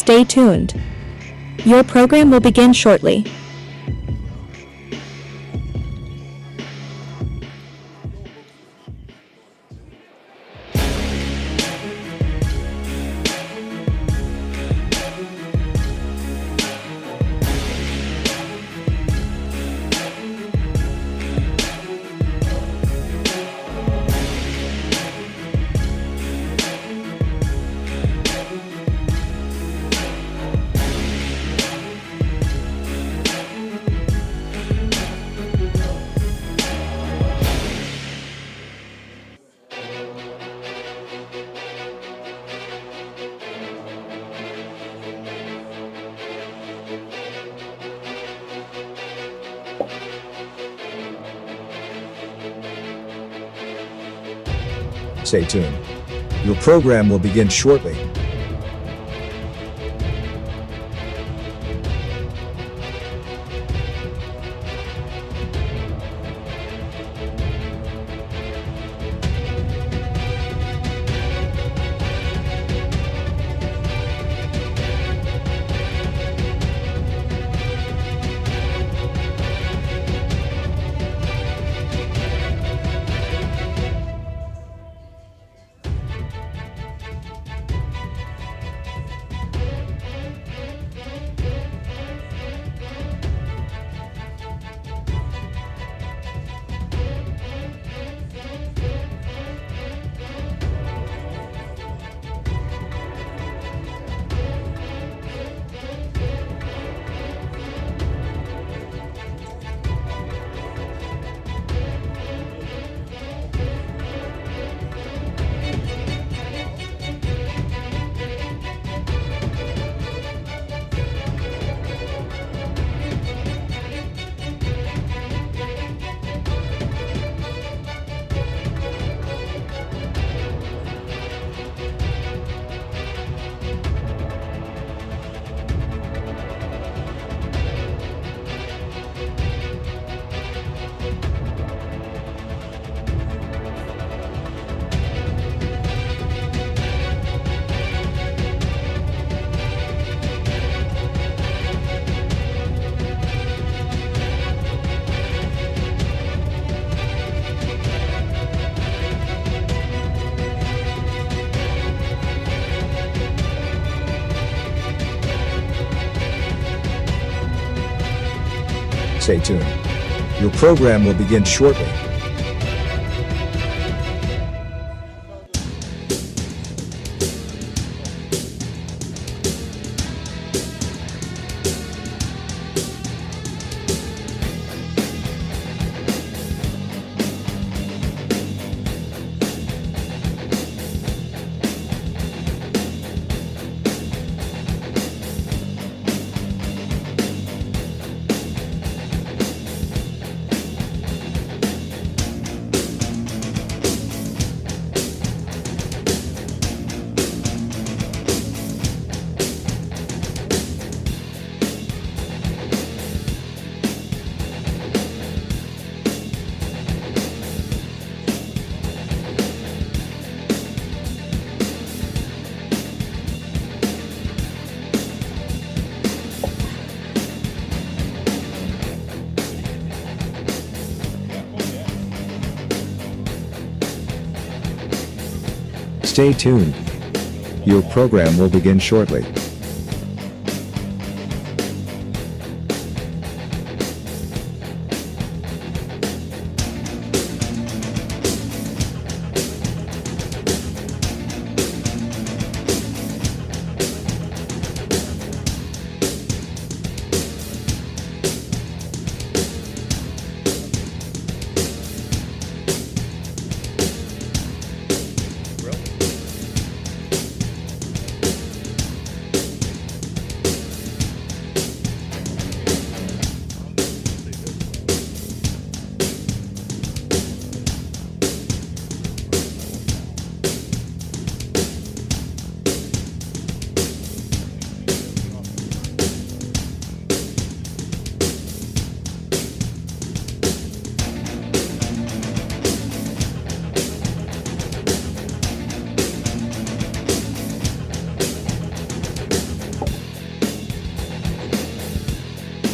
Stay tuned. Your program will begin shortly. Stay tuned. Your program will begin shortly. Stay tuned. Your program will begin shortly. Stay tuned. Your program will begin shortly.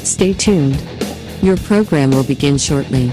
Stay tuned. Your program will begin shortly.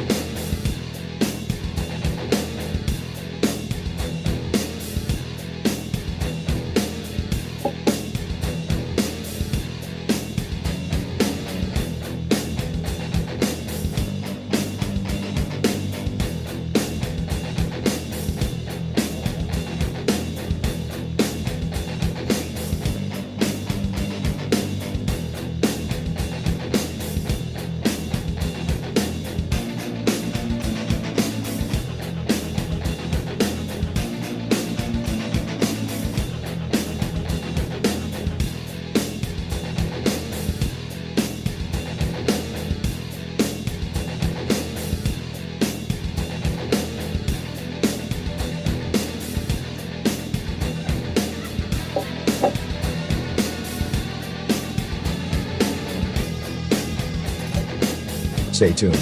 Stay tuned.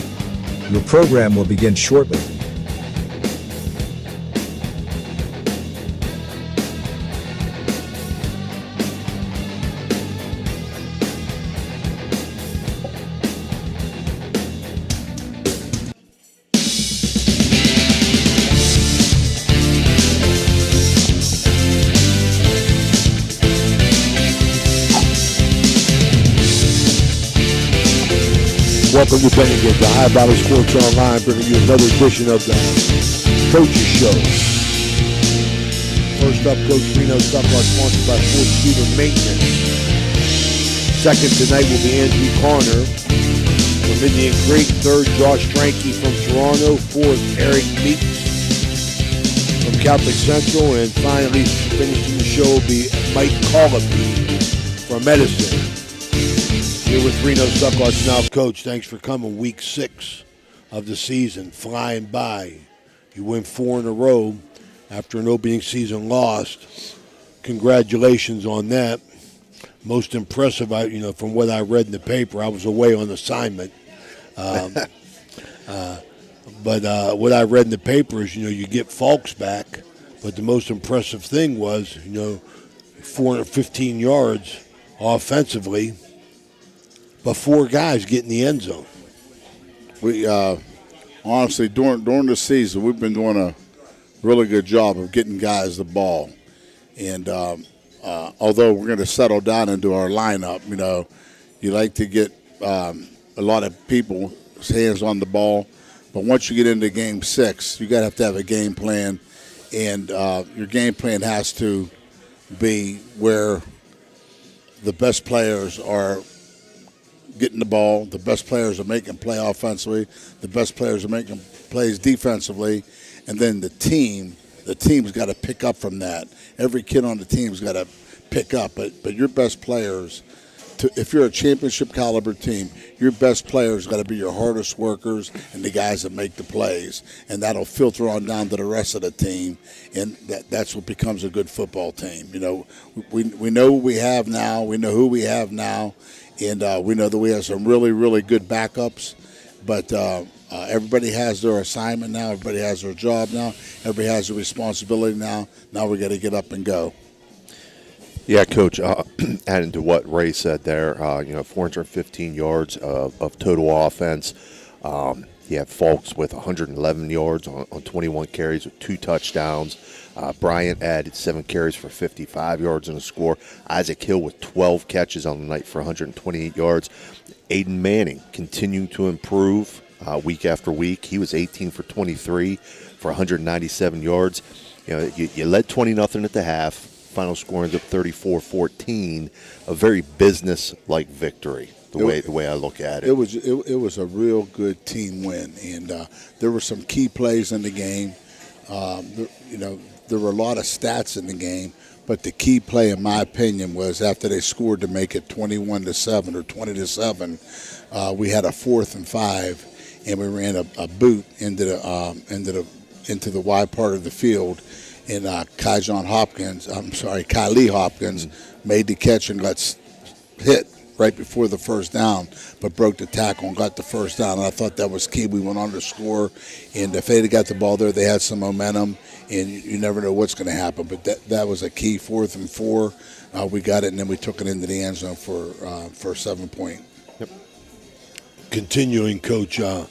Your program will begin shortly. Welcome to Bennigans, the High Valley Sports Online, bringing you another edition of the Coaches Show. First up, Coach Reno Suckler, sponsored by Ford Stephen Maintenance. Second tonight will be Andrew Connor from Indian Creek. Third, Josh Franke from Toronto. Fourth, Eric Meeks from Catholic Central. And finally, finishing the show will be Mike Colopy from Edison. Here with Reno Sucklarts now, Coach. Thanks for coming. Week 6 of the season, flying by. You win 4 in a row after an opening season lost. Congratulations on that. Most impressive, from what I read in the paper. I was away on assignment, but what I read in the paper is, you get Falks back, but the most impressive thing was, 415 yards offensively. But 4 guys get in the end zone. We honestly, during the season, we've been doing a really good job of getting guys the ball. And although we're going to settle down into our lineup, you like to get a lot of people's hands on the ball. But once you get into Game 6, you got to have a game plan, and your game plan has to be where the best players are getting the ball, the best players are making play offensively, the best players are making plays defensively, and then the team's got to pick up from that. Every kid on the team's got to pick up, but your best players, if you're a championship caliber team, your best players got to be your hardest workers and the guys that make the plays, and that'll filter on down to the rest of the team, and that's what becomes a good football team. We know what we have now, we know who we have now. And we know that we have some really, really good backups. But everybody has their assignment now. Everybody has their job now. Everybody has their responsibility now. Now we got to get up and go. Yeah, Coach, adding to what Ray said there, 415 yards of total offense. You have Falks with 111 yards on 21 carries with 2 touchdowns. Bryant added 7 carries for 55 yards and a score. Isaac Hill with 12 catches on the night for 128 yards. Aiden Manning continuing to improve week after week. He was 18 for 23 for 197 yards. You led 20-0 at the half. Final score ends up 34-14. A very business-like victory. The way I look at it. It was a real good team win, and there were some key plays in the game. There were a lot of stats in the game, but the key play, in my opinion, was after they scored to make it 21-7 or 20-7. We had a 4th and 5, and we ran a boot into the wide part of the field, and Kylie Hopkins made the catch and got hit right before the first down, but broke the tackle and got the first down. And I thought that was key. We went on to score, and if they had got the ball there, they had some momentum, and you never know what's going to happen. But that was a key 4th and 4. We got it, and then we took it into the end zone for a 7-point. Yep. continuing, Coach, you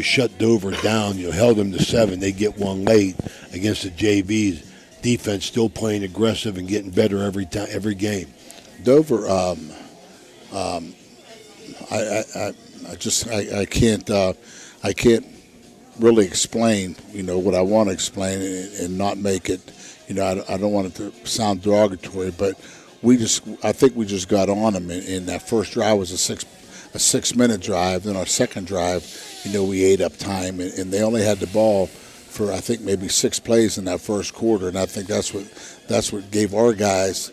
shut Dover down. You held them to 7. They get one late against the JVs. Defense still playing aggressive and getting better every game. Dover, I can't really explain, what I want to explain and not make it, I don't want it to sound derogatory, but I think we just got on them in that first drive was a 6-minute drive. Then our second drive, we ate up time and they only had the ball for I think maybe 6 plays in that first quarter, and I think that's what gave our guys,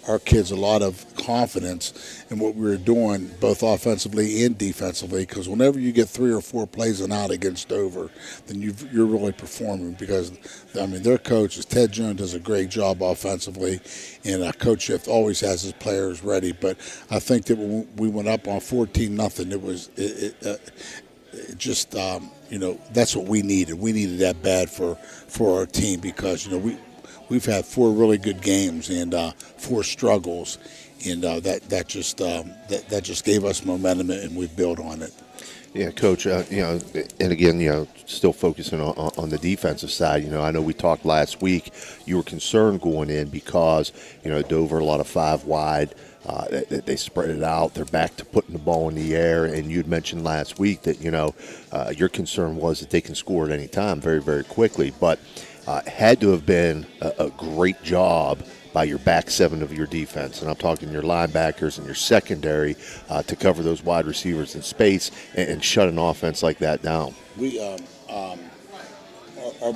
our kids, a lot of confidence in what we were doing, both offensively and defensively. Because whenever you get 3 or 4 plays and out against Dover, then you're really performing. Because their coach, Ted Jones, does a great job offensively, and Coach Schiff always has his players ready. But I think that when we went up on 14-0, it was just that's what we needed. We needed that bad for our team because we've had 4 really good games and 4 struggles, and that just gave us momentum, and we've built on it. Yeah, Coach. And again, still focusing on the defensive side. I know we talked last week. You were concerned going in because Dover, a lot of 5 wide. They spread it out. They're back to putting the ball in the air. And you'd mentioned last week that your concern was that they can score at any time very, very quickly, but. Had to have been a great job by your back 7 of your defense, and I'm talking your linebackers and your secondary to cover those wide receivers in space and shut an offense like that down. We our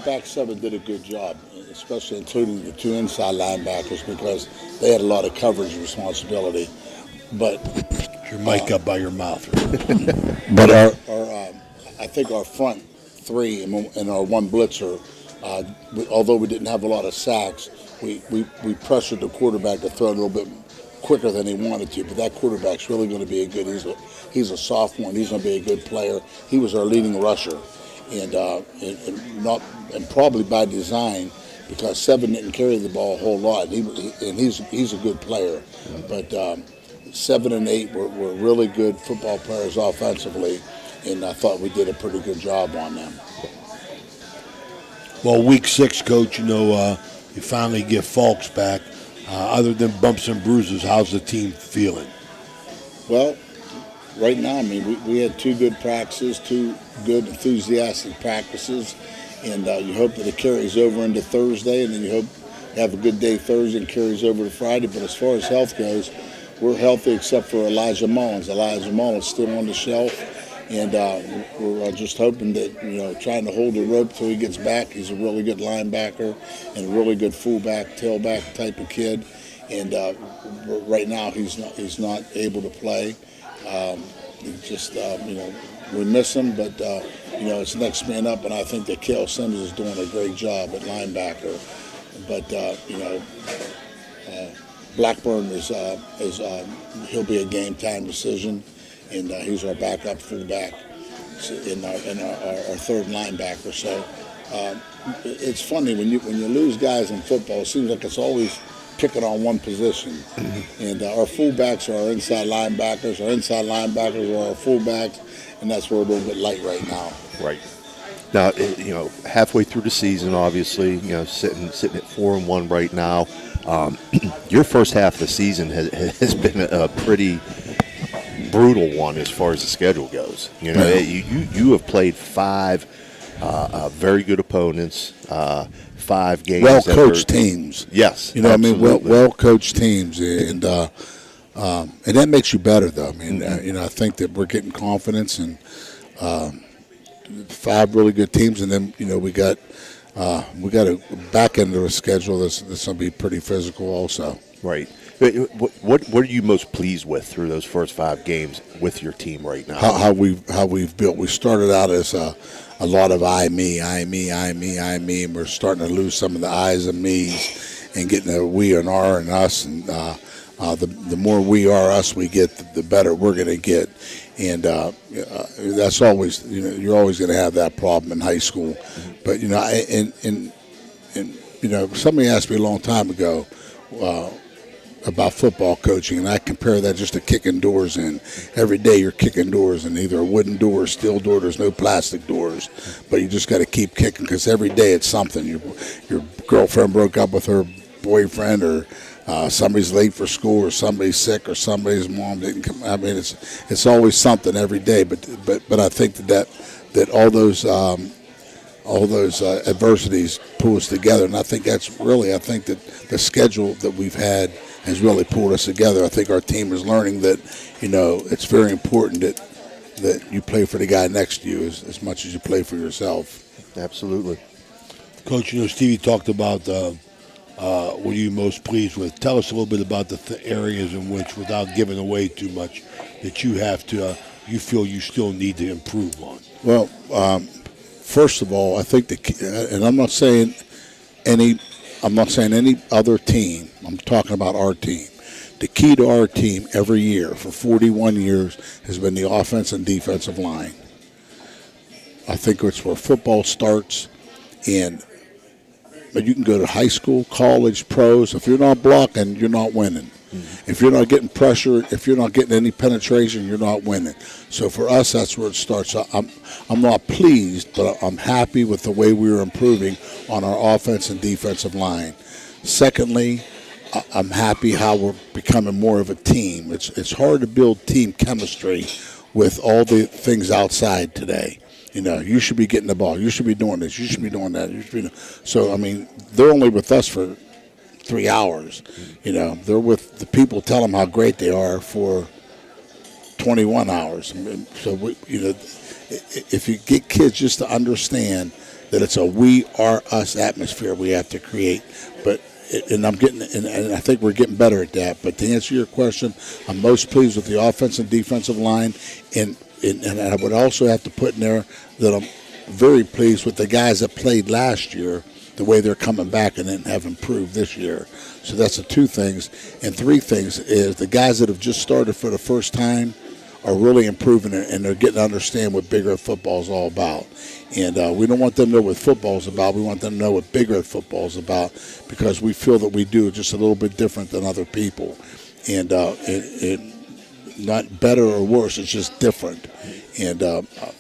back 7 did a good job, especially including the 2 inside linebackers because they had a lot of coverage responsibility. But your mic up by your mouth. But I think our front 3 and our 1 blitzer. Although we didn't have a lot of sacks, we pressured the quarterback to throw a little bit quicker than he wanted to. But that quarterback's really going to be he's a sophomore, and he's going to be a good player. He was our leading rusher, and probably by design because 7 didn't carry the ball a whole lot. He's a good player, but 7 and 8 were really good football players offensively, and I thought we did a pretty good job on them. Well, week 6, Coach, you finally get Falks back. Other than bumps and bruises, how's the team feeling? Well, right now, we had 2 good practices, 2 good enthusiastic practices, and you hope that it carries over into Thursday, and then you hope you have a good day Thursday and carries over to Friday. But as far as health goes, we're healthy except for Elijah Mullins. Elijah Mullins is still on the shelf. And we're just hoping that, trying to hold the rope till he gets back. He's a really good linebacker and a really good fullback, tailback type of kid. And right now he's not able to play. We miss him, but, it's next man up. And I think that Kale Simmons is doing a great job at linebacker. But, Blackburn he'll be a game time decision. And he's our backup fullback in our 3rd linebacker. So it's funny when you lose guys in football. It seems like it's always picking on one position. Mm-hmm. And our fullbacks are our inside linebackers. Our inside linebackers are our fullbacks, and that's where we're a little bit light right now. Right. Now, halfway through the season, obviously, sitting at 4-1 right now. Your first half of the season has been a pretty brutal one as far as the schedule goes. You have played 5 very good opponents, 5 games. Well-coached teams. Yes. Well-coached teams, and that makes you better, though. I think that we're getting confidence, and 5 really good teams, and then we got a back end of a schedule that's going to be pretty physical, also. Right. What are you most pleased with through those first 5 games with your team right now? How we've built. We started out as a lot of I, me, and we're starting to lose some of the I's and me's and getting a we and our and us. And the more we are us we get, the better we're going to get. And that's always, you're always going to have that problem in high school. But somebody asked me a long time ago. about football coaching, and I compare that just to kicking doors in. Every day you're kicking doors in, either a wooden door or steel door. There's no plastic doors, but you just got to keep kicking because every day it's something. Your girlfriend broke up with her boyfriend, or somebody's late for school, or somebody's sick, or somebody's mom didn't come. I mean, it's always something every day. But I think that all those adversities pull us together, and I think that the schedule that we've had has really pulled us together. I think our team is learning that, it's very important that you play for the guy next to you as much as you play for yourself. Absolutely. Coach, Stevie talked about what are you most pleased with. Tell us a little bit about the areas in which, without giving away too much, that you have to, you feel you still need to improve on. Well, first of all, I think and I'm not saying any other team. I'm talking about our team. The key to our team every year for 41 years has been the offense and defensive line. I think it's where football starts, but you can go to high school, college, pros. If you're not blocking, you're not winning. Mm-hmm. If you're not getting pressure, if you're not getting any penetration, you're not winning. So for us, that's where it starts. I'm not pleased, but I'm happy with the way we are improving on our offense and defensive line. Secondly, I'm happy how we're becoming more of a team. It's hard to build team chemistry with all the things outside today. You should be getting the ball. You should be doing this. You should be doing that. So, I mean, they're only with us for 3 hours. They're with the people, tell them how great they are for 21 hours. So, if you get kids just to understand that it's a we are us atmosphere we have to create, and I think we're getting better at that. But to answer your question, I'm most pleased with the offense and defensive line, and I would also have to put in there that I'm very pleased with the guys that played last year, the way they're coming back and then have improved this year. So that's the 2 things. And 3 things is the guys that have just started for the first time are really improving it, and they're getting to understand what Big Red football is all about. And we don't want them to know what football is about. We want them to know what Big Red football is about, because we feel that we do it just a little bit different than other people. And it not better or worse, it's just different. And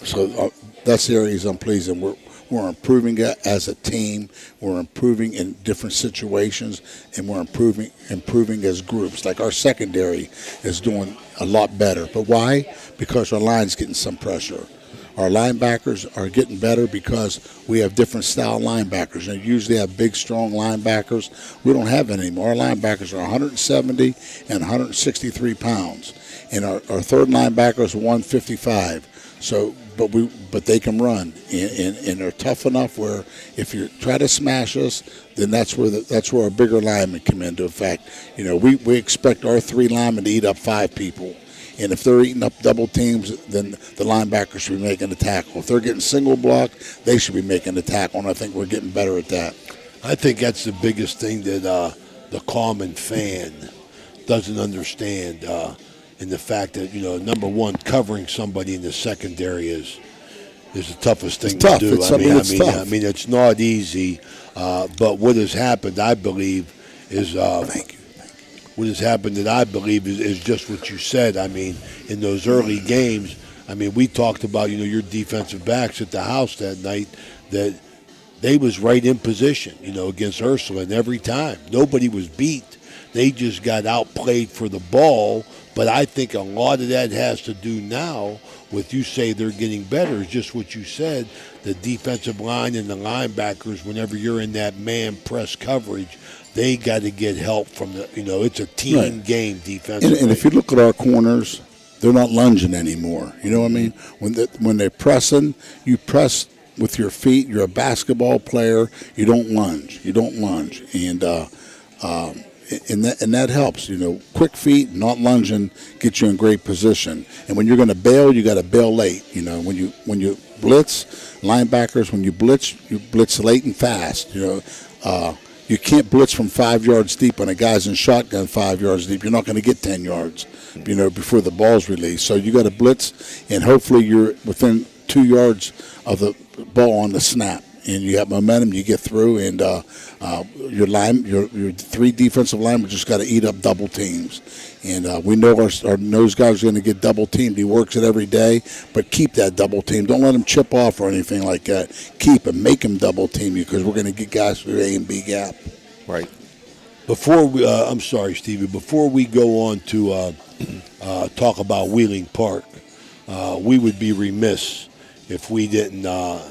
so that's the areas I'm pleased in. We're improving as a team. We're improving in different situations, and we're improving as groups. Like our secondary is doing a lot better. But why? Because our line's getting some pressure. Our linebackers are getting better because we have different style linebackers. And usually have big, strong linebackers. We don't have any anymore. Our linebackers are 170 and 163 pounds. And our third linebacker is 155. So, but they can run, and they're tough enough where if you try to smash us, then that's where our bigger linemen come into effect. We expect our 3 linemen to eat up 5 people, and if they're eating up double teams, then the linebackers should be making the tackle. If they're getting single block, they should be making the tackle, and I think we're getting better at that. I think that's the biggest thing that the common fan doesn't understand. And the fact that, number one, covering somebody in the secondary is the toughest thing to do. Tough. I mean, it's not easy. But what has happened, I believe, is Thank you. What has happened that I believe is just what you said. I mean, in those early games, we talked about, your defensive backs at the house that night, that they was right in position, against Ursula, and every time. Nobody was beat. They just got outplayed for the ball. But I think a lot of that has to do now with, you say they're getting better, is just what you said, the defensive line and the linebackers, whenever you're in that man press coverage, they got to get help from it's a team game defensively. And if you look at our corners, they're not lunging anymore. You know what I mean? When they're pressing, you press with your feet. You're a basketball player. You don't lunge. And that helps. Quick feet, not lunging, get you in great position. And when you're going to bail, you got to bail late. When you blitz, linebackers, when you blitz late and fast. You can't blitz from 5 yards deep when a guy's in shotgun 5 yards deep. You're not going to get 10 yards, before the ball's released. So you got to blitz, and hopefully you're within 2 yards of the ball on the snap. and you have momentum, you get through, and your three defensive linemen just got to eat up double teams. And we know our nose guys are going to get double teamed. He works it every day, but keep that double team. Don't let him chip off or anything like that. Keep him, make him double team you, because we're going to get guys through A and B gap. Right. Before we, I'm sorry, Stevie. Before we go on to talk about Wheeling Park, we would be remiss if we didn't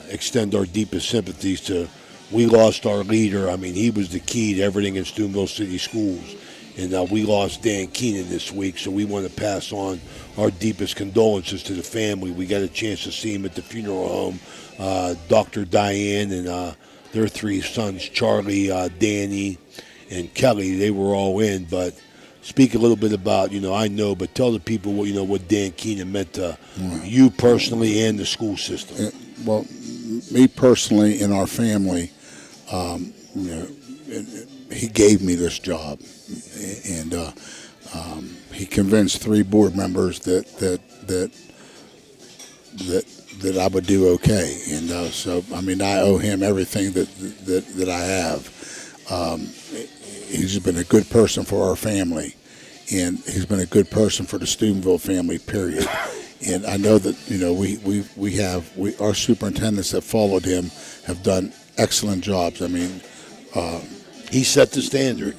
extend our deepest sympathies to. We lost our leader. I mean, he was the key to everything in Steubenville City Schools, and we lost Dan Keenan this week. So we want to pass on our deepest condolences to the family. We got a chance to see him at the funeral home. Dr. Diane and their three sons, Charlie, Danny, and Kelly, they were all in. But speak a little bit about, I know, but tell the people what Dan Keenan meant to you personally and the school system. Well, me personally and our family, he gave me this job, and he convinced three board members that I would do okay, and so I mean I owe him everything that I have. He's been a good person for our family, and he's been a good person for the Steubenville family. Period. And I know that our superintendents that followed him have done excellent jobs. I mean, he set the standard.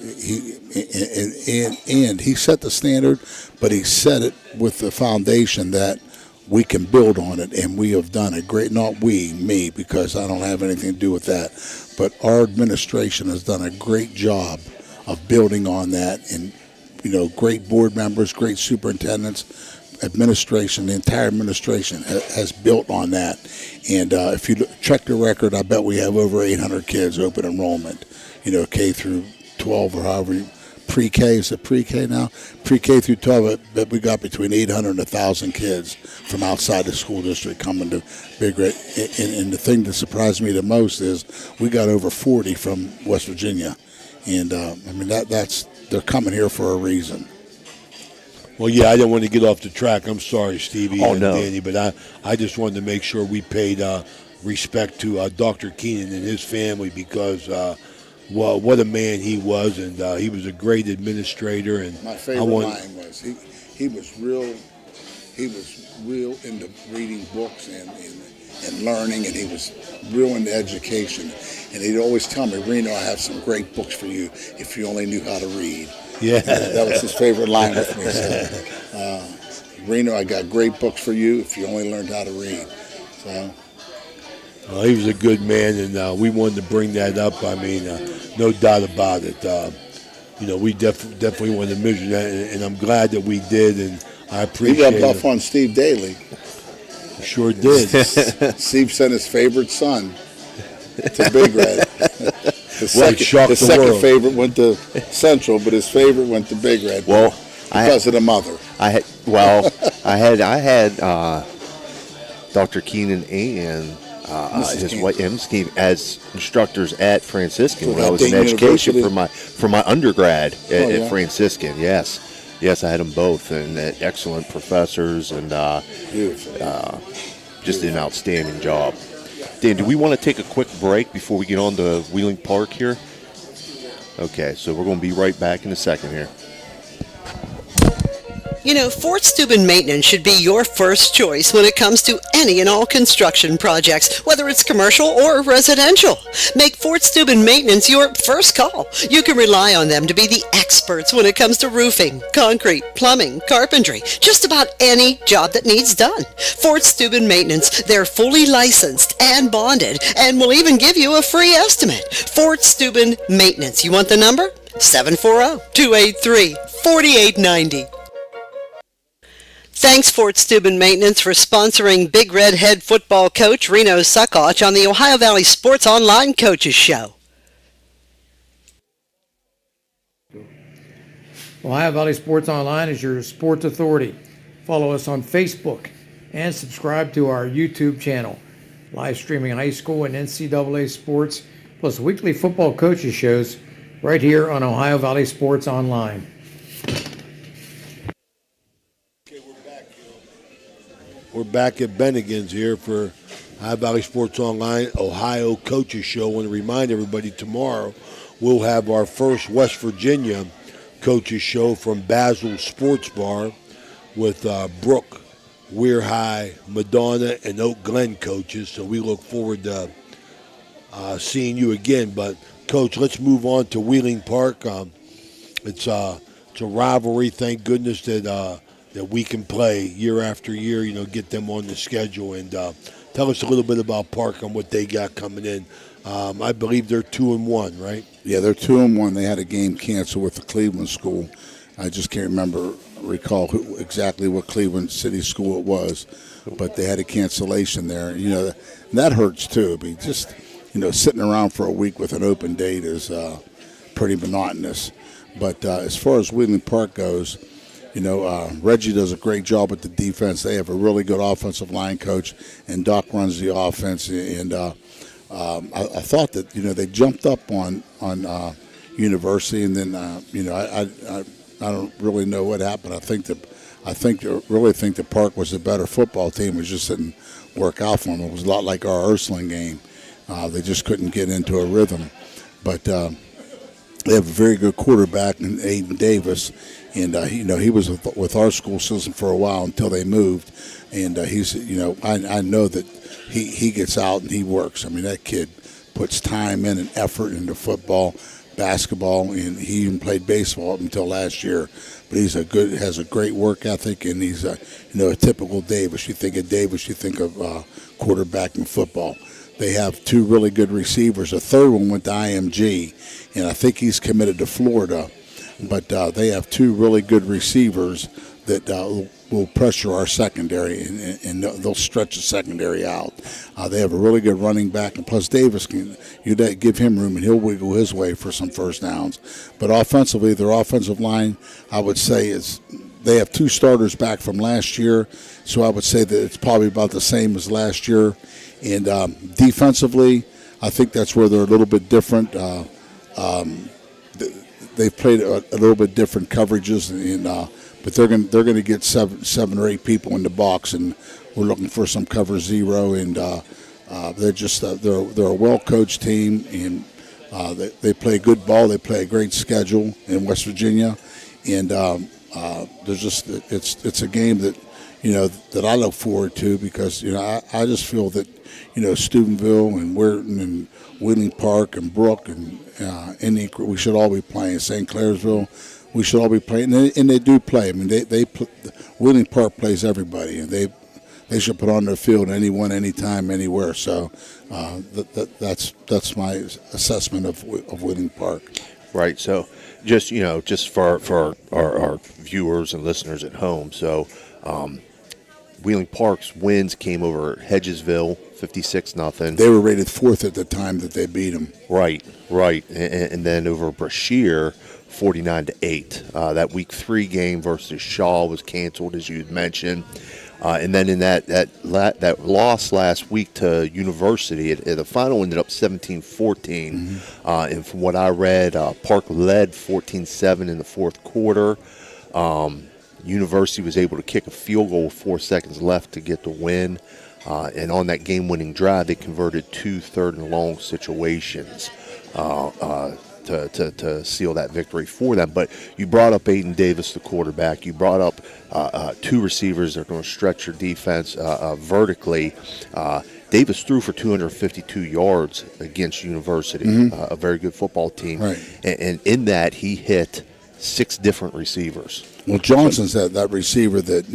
And he set the standard, but he set it with the foundation that we can build on it, and we have done a great. Not we, me, because I don't have anything to do with that, but our administration has done a great job of building on that, and great board members, great superintendents. Administration, the entire administration has built on that, and if you check the record, I bet we have over 800 kids open enrollment, K through 12 or however, pre-K, is it pre-K now? Pre-K through 12, I bet we got between 800 and 1,000 kids from outside the school district coming to Big Red, and the thing that surprised me the most is we got over 40 from West Virginia, and I mean they're coming here for a reason. Well, yeah, I didn't want to get off the track. I'm sorry, Stevie and no. Danny, but I just wanted to make sure we paid respect to Dr. Keenan and his family because, what a man he was, and he was a great administrator. And my favorite line was he was real into reading books and learning, and he was real into education. And he'd always tell me, Reno, I have some great books for you if you only knew how to read. Yeah, that was his favorite line with me. So, Reno, I got great books for you if you only learned how to read. So, he was a good man, and we wanted to bring that up. I mean, no doubt about it. We definitely wanted to mention that, and I'm glad that we did, and I appreciate it. He rubbed off on Steve Daly. Sure did. Steve sent his favorite son to Big Red. The second favorite went to Central, but his favorite went to Big Red. Well, because of the mother. I had Dr. Keenan and his wife Ms. as instructors at Franciscan when I was in education for my undergrad at Franciscan. Yes, I had them both, and excellent professors, and just did an outstanding job. Dan, do we want to take a quick break before we get on to Wheeling Park here? Okay, so we're going to be right back in a second here. Fort Steuben Maintenance should be your first choice when it comes to any and all construction projects, whether it's commercial or residential. Make Fort Steuben Maintenance your first call. You can rely on them to be the experts when it comes to roofing, concrete, plumbing, carpentry, just about any job that needs done. Fort Steuben Maintenance, they're fully licensed and bonded and will even give you a free estimate. Fort Steuben Maintenance. You want the number? 740-283-4890. Thanks, Fort Steuben Maintenance, for sponsoring Big Red head football coach Reno Suckoch on the Ohio Valley Sports Online Coaches Show. Ohio Valley Sports Online is your sports authority. Follow us on Facebook and subscribe to our YouTube channel. Live streaming high school and NCAA sports, plus weekly football coaches shows right here on Ohio Valley Sports Online. We're back at Bennigans here for High Valley Sports Online Ohio Coaches Show. I want to remind everybody tomorrow we'll have our first West Virginia Coaches Show from Basil Sports Bar with Brooke, Weir High, Madonna, and Oak Glen coaches. So we look forward to seeing you again. But, Coach, let's move on to Wheeling Park. It's a rivalry. Thank goodness that we can play year after year, get them on the schedule. And tell us a little bit about Park and what they got coming in. I believe they're 2-1, right? Yeah, they're 2-1. They had a game canceled with the Cleveland school. I just can't recall exactly what Cleveland City school it was, but they had a cancellation there. That hurts too. I mean, just sitting around for a week with an open date is pretty monotonous. But as far as Wheeling Park goes, Reggie does a great job with the defense. They have a really good offensive line coach, and Doc runs the offense. And I thought that they jumped up on University, and then I don't really know what happened. I really think the Park was a better football team. It just didn't work out for them. It was a lot like our Ursuline game. They just couldn't get into a rhythm. But they have a very good quarterback in Aiden Davis, and he was with our school system for a while until they moved. And he's I know that he gets out and he works. I mean, that kid puts time in and effort into football, basketball, and he even played baseball up until last year. But has a great work ethic, and he's a typical Davis. You think of Davis, you think of quarterback in football. They have two really good receivers. A third one went to IMG, and I think he's committed to Florida. But they have two really good receivers that will pressure our secondary, and they'll stretch the secondary out. They have a really good running back, and plus Davis you give him room, and he'll wiggle his way for some first downs. But offensively, their offensive line, I would say, they have two starters back from last year, so I would say that it's probably about the same as last year. And defensively, I think that's where they're a little bit different. They've played a little bit different coverages, but they're going to get seven or eight people in the box, and we're looking for some cover zero. And they're just they're a well coached team, and they play good ball. They play a great schedule in West Virginia, and there's just it's a game that that I look forward to, because I just feel that Steubenville and Weirton and Wheeling Park and Brook and we should all be playing. St. Clairsville, we should all be playing, and they do play. I mean, Wheeling Park plays everybody, and they should put on their field anyone, anytime, anywhere. So that's my assessment of Wheeling Park. Right. So just for our viewers and listeners at home, so Wheeling Park's wins came over Hedgesville, 56-0. They were rated fourth at the time that they beat them. Right. And then over Brashear, 49-8. That Week 3 game versus Shaw was canceled, as you had mentioned. And then in that loss last week to University, the final ended up 17-14. Mm-hmm. And from what I read, Park led 14-7 in the fourth quarter. University was able to kick a field goal with 4 seconds left to get the win. And on that game-winning drive, they converted 2 third-and-long situations to seal that victory for them. But you brought up Aiden Davis, the quarterback. You brought up 2 receivers that are going to stretch your defense vertically. Davis threw for 252 yards against University, a very good football team. Right. And in that, he hit 6 different receivers. Well, Johnson's that receiver that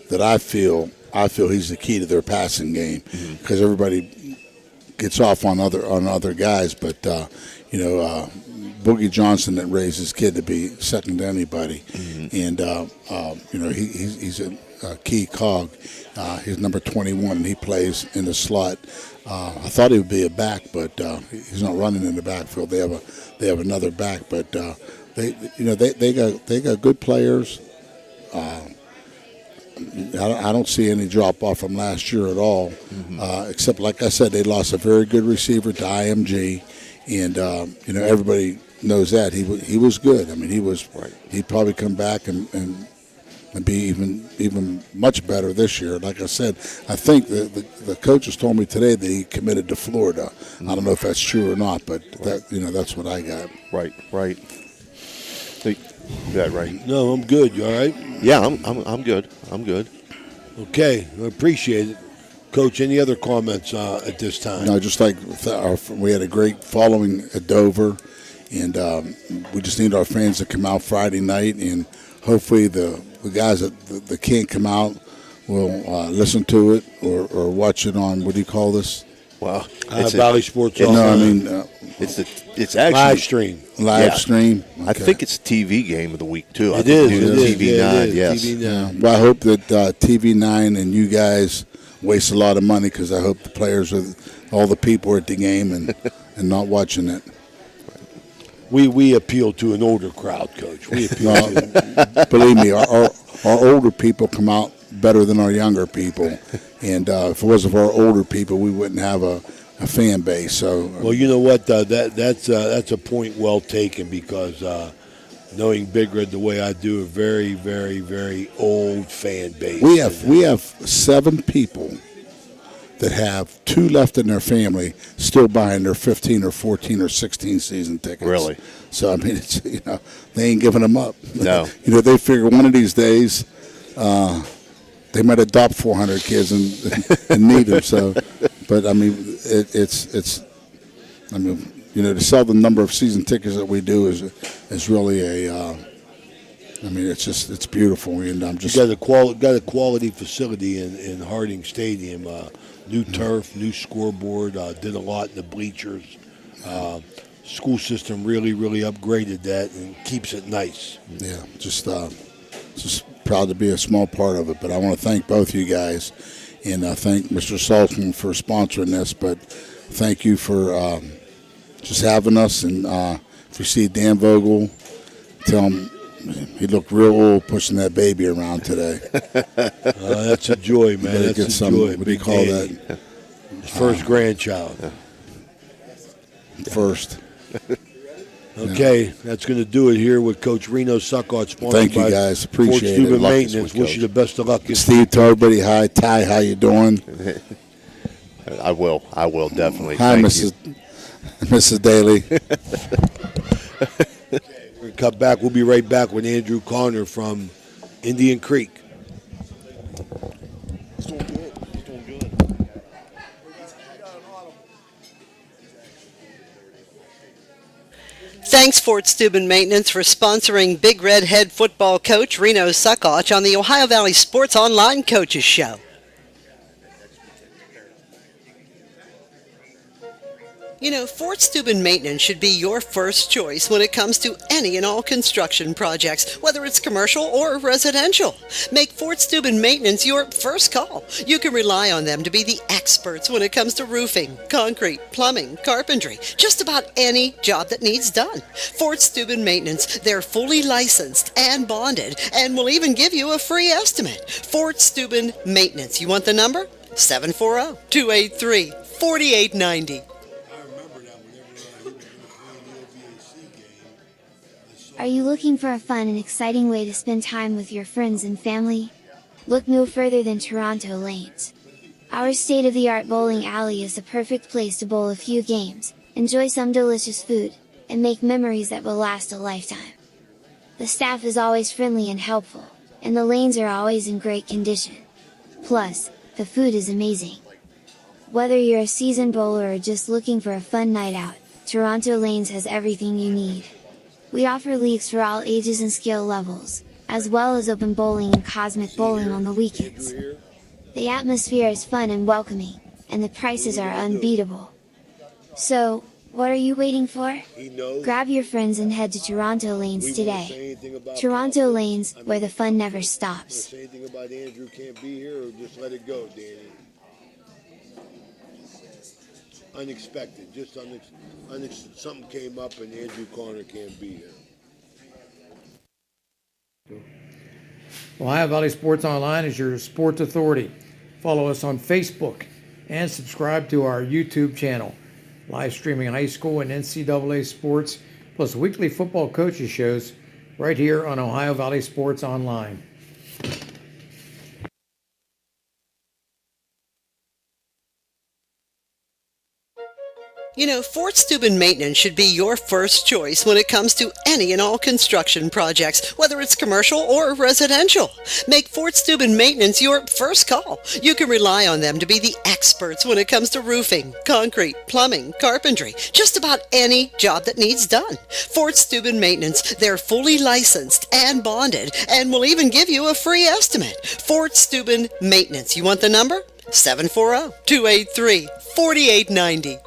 that I feel he's the key to their passing game, because everybody gets off on other guys, but Boogie Johnson that raised his kid to be second to anybody, and he's a key cog. He's number 21, and he plays in the slot. I thought he would be a back, but he's not running in the backfield. They have another back, but they got good players. I don't see any drop off from last year at all, except, like I said, they lost a very good receiver to IMG, and everybody knows that he was good. I mean, he'd probably come back and and be even much better this year. Like I said, I think the coaches told me today that he committed to Florida. I don't know if that's true or not, but that's what I got. Right. Yeah, right. No, I'm good. You all right? Yeah, I'm good. I'm good. Okay, I appreciate it. Coach, any other comments at this time? No, just like we had a great following at Dover, and we just need our fans to come out Friday night, and hopefully the guys that can't come out will listen to it or watch it on, what do you call this? Well, Valley Sports No, Online. I mean it's actually Live stream. live stream. I Okay. think it's TV game of the week too. It is. TV9. Yes. TV9. Well, I hope that TV9 and you guys waste a lot of money, because I hope the players, all the people are at the game and not watching it. We appeal to an older crowd, Coach. We appeal No, to believe me, our older people come out better than our younger people, and if it wasn't for our older people, we wouldn't have a fan base. So, Well, you know what? That's a point well taken, because knowing Big Red the way I do, a very, very, very old fan base. we have 7 people that have 2 left in their family still buying their 15 or 14 or 16 season tickets. Really? So I mean, it's they ain't giving them up. No. They figure one of these days they might adopt 400 kids and need them. So, but I mean, it's I mean, to sell the number of season tickets that we do is really I mean, it's beautiful, and I'm just got a quality facility in Harding Stadium. New turf, new scoreboard. Did a lot in the bleachers. School system really upgraded that and keeps it nice. Yeah, just proud to be a small part of it. But I want to thank both you guys, and thank Mr. Saltzman for sponsoring this. But thank you for just having us. And if you see Dan Vogel, tell him he looked real old pushing that baby around today. That's a joy, man. Better That's get a some, joy. what do you call Danny. that? His first grandchild. First. Okay, that's going to do it here with Coach Reno Suckott, sponsored Thank you by guys. Fort Appreciate Steuben it. Luck this Maintenance. week, Wish Coach. you the best of luck. Steve, tell everybody hi. Ty, how you doing? I will definitely. Hi, Thank Mrs. Daly. We're going to cut back. We'll be right back with Andrew Connor from Indian Creek. Thanks, Fort Steuben Maintenance, for sponsoring Big Red head football coach Reno Suckott on the Ohio Valley Sports Online Coaches Show. Fort Steuben Maintenance should be your first choice when it comes to any and all construction projects, whether it's commercial or residential. Make Fort Steuben Maintenance your first call. You can rely on them to be the experts when it comes to roofing, concrete, plumbing, carpentry, just about any job that needs done. Fort Steuben Maintenance, they're fully licensed and bonded and will even give you a free estimate. Fort Steuben Maintenance. You want the number? 740-283-4890. Are you looking for a fun and exciting way to spend time with your friends and family? Look no further than Toronto Lanes. Our state-of-the-art bowling alley is the perfect place to bowl a few games, enjoy some delicious food, and make memories that will last a lifetime. The staff is always friendly and helpful, and the lanes are always in great condition. Plus, the food is amazing. Whether you're a seasoned bowler or just looking for a fun night out, Toronto Lanes has everything you need. We offer leagues for all ages and skill levels, as well as open bowling and cosmic bowling on the weekends. The atmosphere is fun and welcoming, and the prices are unbeatable. So, what are you waiting for? Grab your friends and head to Toronto Lanes today. Toronto Lanes, where the fun never stops. Say anything about Andrew can't be here, or just let it go, Danny? Unexpected, just something came up and Andrew Connor can't be here. Ohio Valley Sports Online is your sports authority. Follow us on Facebook and subscribe to our YouTube channel. Live streaming high school and NCAA sports, plus weekly football coaches shows right here on Ohio Valley Sports Online. You know, Fort Steuben Maintenance should be your first choice when it comes to any and all construction projects, whether it's commercial or residential. Make Fort Steuben Maintenance your first call. You can rely on them to be the experts when it comes to roofing, concrete, plumbing, carpentry, just about any job that needs done. Fort Steuben Maintenance, they're fully licensed and bonded and will even give you a free estimate. Fort Steuben Maintenance. You want the number? 740-283-4890.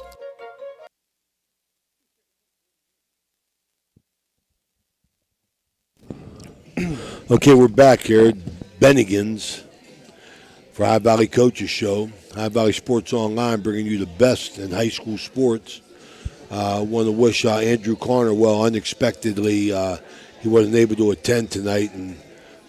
Okay, we're back here at Bennigans for High Valley Coaches Show. High Valley Sports Online bringing you the best in high school sports. Want to wish Andrew Corner well. Unexpectedly, he wasn't able to attend tonight. And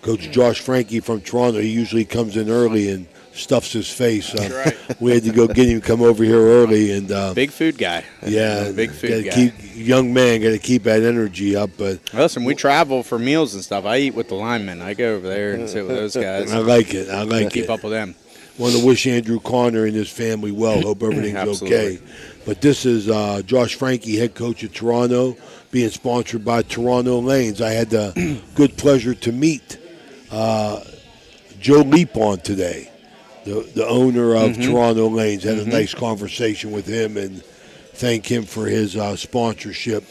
Coach Josh Frankie from Toronto, he usually comes in early and stuffs his face. That's right. We had to go get him, come over here early. And big food guy. Yeah, big food guy. Young man, got to keep that energy up. But listen, we travel for meals and stuff. I eat with the linemen. I go over there and sit with those guys. I like it. I like it. Keep up with them. Want to wish Andrew Conner and his family well. Hope everything's okay. But this is Josh Frankie, head coach of Toronto, being sponsored by Toronto Lanes. I had the good pleasure to meet Joe Leapon today, the owner of Toronto Lanes. Had a nice conversation with him and thank him for his sponsorship.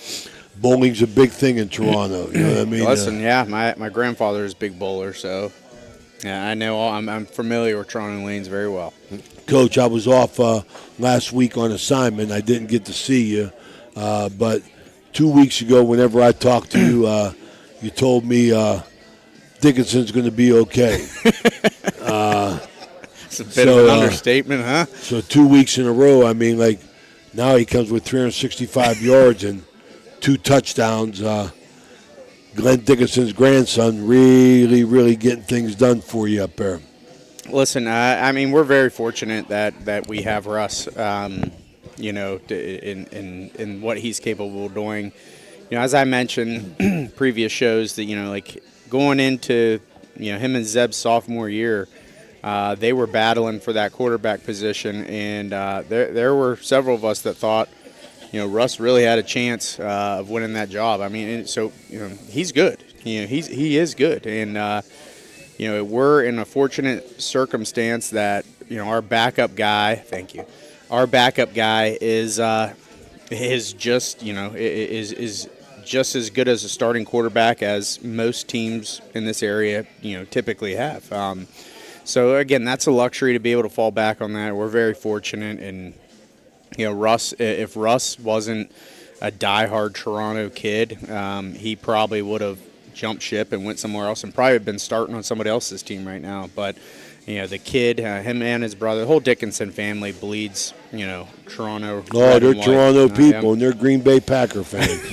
Bowling's a big thing in Toronto. You know what I mean? Listen, my grandfather is a big bowler, so yeah, I know. I'm familiar with Toronto Lanes very well. Coach, I was off last week on assignment. I didn't get to see you, but 2 weeks ago, whenever I talked to you, you told me Dickinson's going to be okay. It's a bit of an understatement, huh? So 2 weeks in a row, I mean, like, now he comes with 365 yards and 2 touchdowns. Glenn Dickinson's grandson really, really getting things done for you up there. Listen, I mean, we're very fortunate that we have Russ, you know, in what he's capable of doing. You know, as I mentioned previous shows, that, you know, like going into, you know, him and Zeb's sophomore year, they were battling for that quarterback position, and there were several of us that thought, you know, Russ really had a chance of winning that job. I mean, so, you know, he's good. You know, he is good, and you know, we're in a fortunate circumstance that, you know, our backup guy. Our backup guy is just, you know, is just as good as a starting quarterback as most teams in this area, you know, typically have. So again, that's a luxury to be able to fall back on that. We're very fortunate, and you know, Russ. If Russ wasn't a diehard Toronto kid, he probably would have jumped ship and went somewhere else, and probably been starting on somebody else's team right now. But you know, the kid, him and his brother, the whole Dickinson family bleeds, you know, Toronto. Oh, they're Toronto people, and they're Green Bay Packer fans.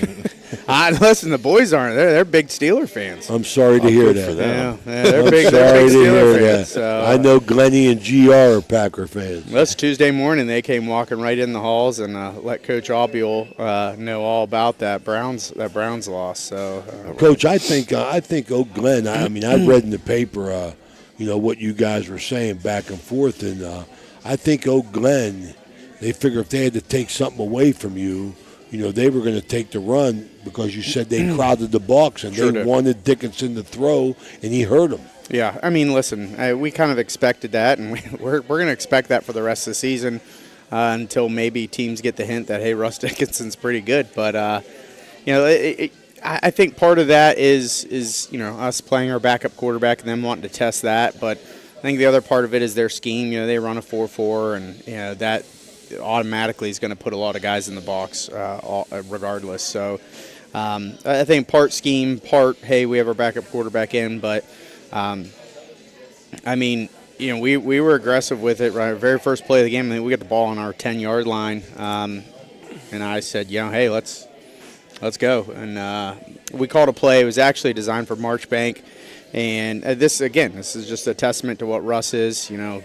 Listen, the boys aren't. They're big Steeler fans. I'm sorry to hear that. Yeah, they're big Steeler fans. So, I know Glennie and GR are Packer fans. Last Tuesday morning, they came walking right in the halls and let Coach Aubiel know all about that Browns loss. So, Coach, I think Oak Glen. I mean, I read in the paper, you know, what you guys were saying back and forth, and I think Oak Glen, they figure if they had to take something away from you, you know, they were going to take the run because you said they crowded the box and they wanted Dickinson to throw, and he hurt them. Yeah, I mean, listen, we kind of expected that, and we're going to expect that for the rest of the season until maybe teams get the hint that, hey, Russ Dickinson's pretty good. But, you know, I think part of that is, you know, us playing our backup quarterback and them wanting to test that. But I think the other part of it is their scheme. You know, they run a 4-4, and, you know, that automatically is going to put a lot of guys in the box regardless. So I think part scheme, part, hey, we have our backup quarterback in. But, I mean, you know, we were aggressive with it. Right, very first play of the game, I mean, we got the ball on our 10-yard line. And I said, you know, hey, let's go. And we called a play. It was actually designed for Marchbank. And this is just a testament to what Russ is. You know,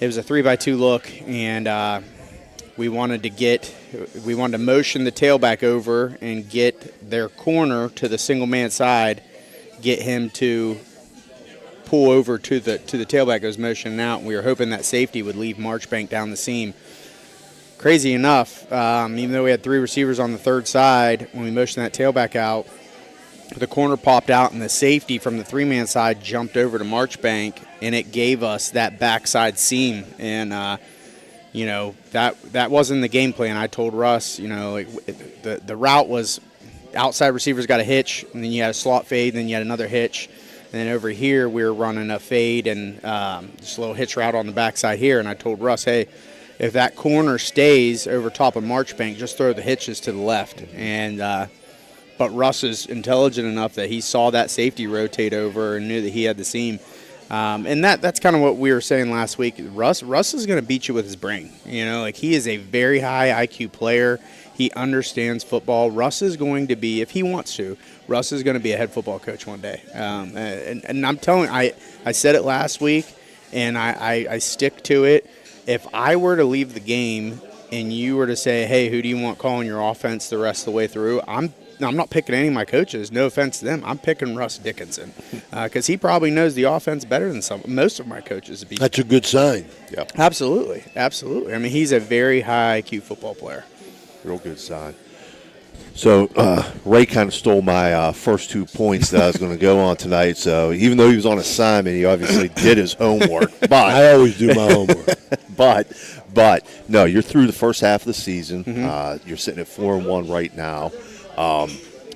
it was a 3-by-2 look, and we wanted to motion the tailback over and get their corner to the single man side, get him to pull over to the tailback that was motioning out. And we were hoping that safety would leave Marchbank down the seam. crazy enough, even though we had 3 receivers on the third side, when we motioned that tailback out, the corner popped out and the safety from the 3-man side jumped over to Marchbank, and it gave us that backside seam. And, that wasn't the game plan. I told Russ, the route was outside receivers got a hitch, and then you had a slot fade, and then you had another hitch. And then over here, we were running a fade and just a little hitch route on the backside here. And I told Russ, hey, if that corner stays over top of Marchbank, just throw the hitches to the left. And but Russ is intelligent enough that he saw that safety rotate over and knew that he had the seam. And that's kind of what we were saying last week. Russ is going to beat you with his brain. He is a very high IQ player. He understands football. Russ is going to be, if he wants to, Russ is going to be a head football coach one day. And I'm telling you, I said it last week, and I stick to it. If I were to leave the game and you were to say, hey, who do you want calling your offense the rest of the way through, I'm not picking any of my coaches. No offense to them. I'm picking Russ Dickinson because he probably knows the offense better than most of my coaches. That's a good sign. Yeah, absolutely. I mean, he's a very high IQ football player. Real good sign. So Ray kind of stole my first 2 points that I was going to go on tonight. So even though he was on assignment, he obviously did his homework. But I always do my homework. but no, you're through the first half of the season. You're sitting at 4-1 right now.